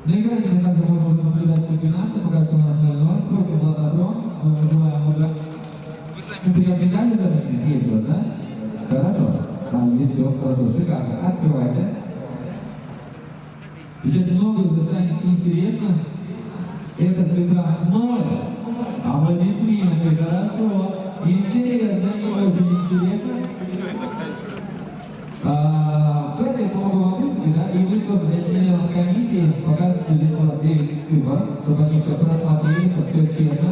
На экране мы также можем наблюдать комбинацию, пока что у нас 0-0, против лототрон, мы называем мудро. Вы приятный кандидат есть у вас, да? Хорошо. Все, хорошо, шикарно. Открывайте. Сейчас много уже станет интересно. Это цифра 0. Аплодисменты, хорошо. Интересно, и очень интересно. Давайте я помогу вам быстро, да? И вы тоже для членов комиссии покажете, что здесь было 9 цифр, чтобы они все просмотрели, чтобы все честно.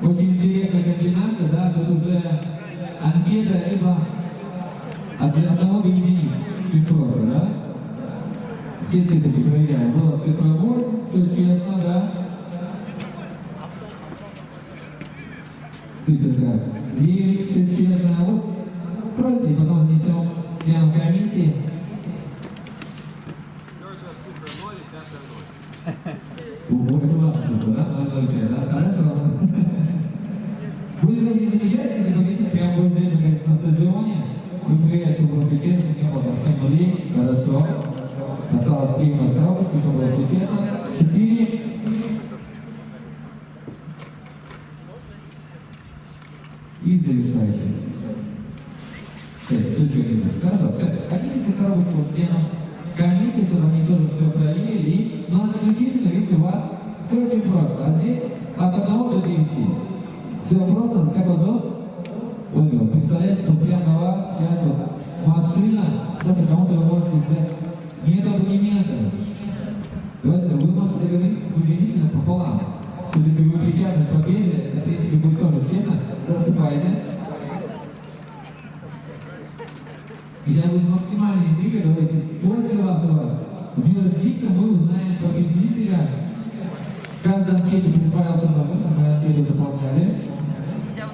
Очень интересная комбинация, да? Тут уже анкета либо от 1 до единиц. Просто, да? Все цифры проверяем. Была цифра 8, все честно, да? Цифра 9, все честно. Вот. Пройти, потом занесем членам комиссии. Вот это ваша цифра, да? 0,05, да? Хорошо. Будет очень замечательно, если победите прямо вот здесь, наконец, на стадионе. Вы проверяете, чтобы было все честно, не было там 7 нулей. Хорошо. Осталось 3 у нас коробочки, чтобы было все честно. 4. И завершающий. Хорошо, отнесите коробочку к членам комиссии, чтобы они тоже все проверили. Ну а заключительно, видите, у вас все очень просто. А здесь от 1 до 9. Все просто, как вас зовут? Ольга, представляете, что прямо на вас сейчас вот машина, что-то кому-то вы можете взять. Нет абонемента. Давайте, вы можете договориться с победителем пополам. Все-таки вы причастны к победе, это, в принципе, будет тоже честно. Засыпайте. И сейчас будет максимальная интрига, давайте после вашего вердикта мы узнаем победителя. В каждой анкете представился номер, мы анкету заполняли.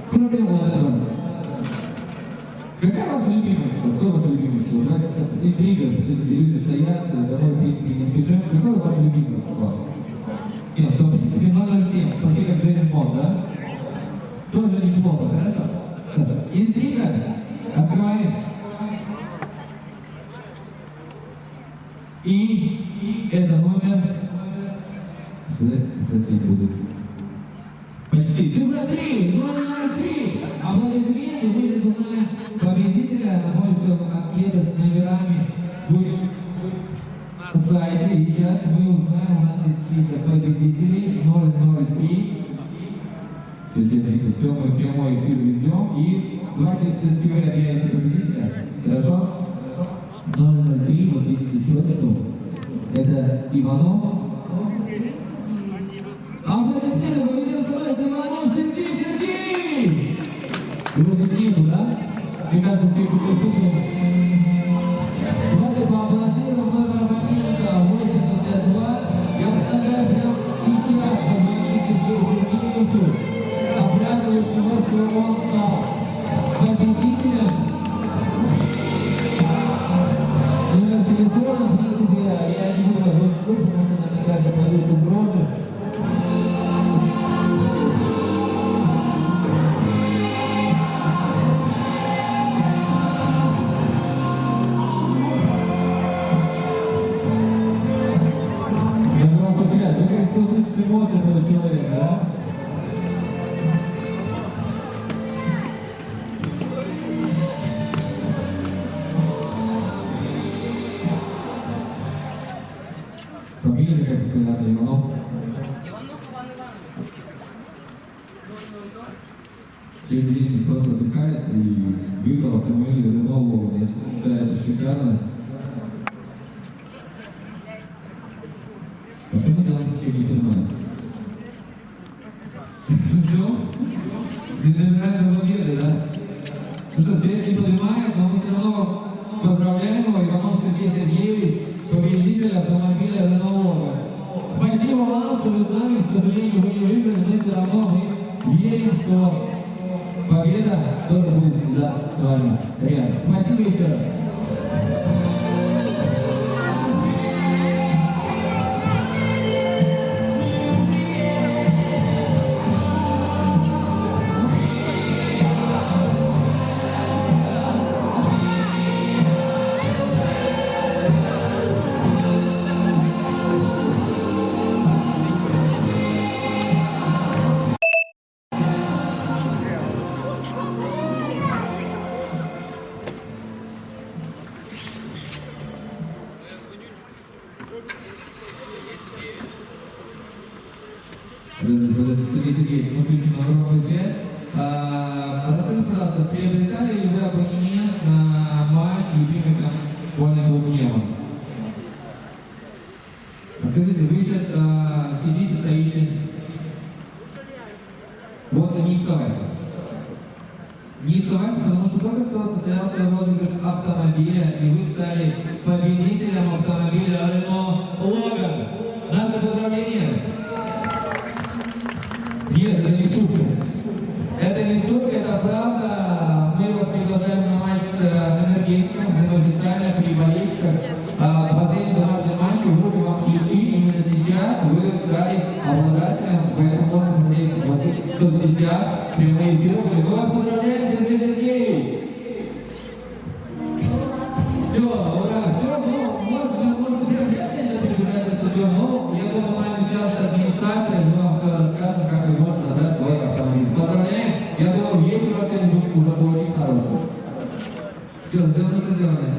Кроме этого, какая ваша любимая число? Кто ваше любимое число? Давайте интрига, все-таки люди стоят, домой, в принципе, не спешим. Какое ваше любимое число? Нет, то, в принципе, 007, почти как Джеймс Бонд, да? Тоже неплохо, хорошо? Интрига, открываем. И это номер... Спросить буду. Почти. Цифра 3, 003. Аплодисменты, мы сейчас узнаем победителя. Напомню, что анкета с номерами будет на сайте. И сейчас мы узнаем, у нас есть список победителей 003. Все, все, мы прямой эфир ведем. И давайте все-таки вы объявите победителя. Хорошо? 003, вот видите строчку. Это Иванов. Аплодисменты, победитель становится Иванов Сергей Сергеевич! Его здесь нету, да? Мне кажется, все кто слушал. Давайте поаплодируем номер абонента 82. Я предлагаю прямо сейчас позвонить Сергею Сергеевичу. Обрадовать его, что он стал победителем. Номер телефона, в принципе, я не буду озвучить, потому что на себя пойдут угрозы. Я могу потерять, вы как-то услышите эмоции этого человека, да? Фамилия как когда-то Иванов? Иванов Иван Иванович. через день просто отдыхает и выиграл автомобиль Renault. Я считаю, это шикарно. А что мы делаем в течение понимания? Все? Не нравится победы, да? Ну что, все не понимает, но мы все равно поздравляем его, Иванов Сергей Сергеевич, победитель автомобиля Renault. Спасибо вам, что вы с нами, к сожалению, вы не выиграли, но все равно мы верим, что победа тоже будет всегда с вами рядом. Спасибо еще раз. Сергей Сергеевич, мы включим на связь. Расскажите, пожалуйста, приобретали ли вы абонемент на матч любимый футбольный клуб «Нема»? Скажите, вы сейчас сидите, стоите. Вот не вставайте. Не вставайте, потому что только что состоялся розыгрыш автомобиля, и вы стали победителем автомобиля Renault Logan. Наше поздравление! Нет, это не шутка. Это не шутка, это правда. Мы вас приглашаем на матч с Энергетиком, мы официально при болельщиках. Последний домашний матч, уже вам ключи, именно сейчас вы стали обладателем, поэтому можно смотреть в соцсетях, прямые эфиры. Мы вас поздравляем, Сергей Сергеевич! Все, ура! Все, ну, может прямо сейчас нельзя перебежать на стадион, но я думаю, с вами связаны администраторы, мы вам все расскажем, как вы можете забрать свой автомобиль. Поздравляем! Я думаю, вечер у вас сегодня будет уже очень хороший. Все, сделано, все сделано.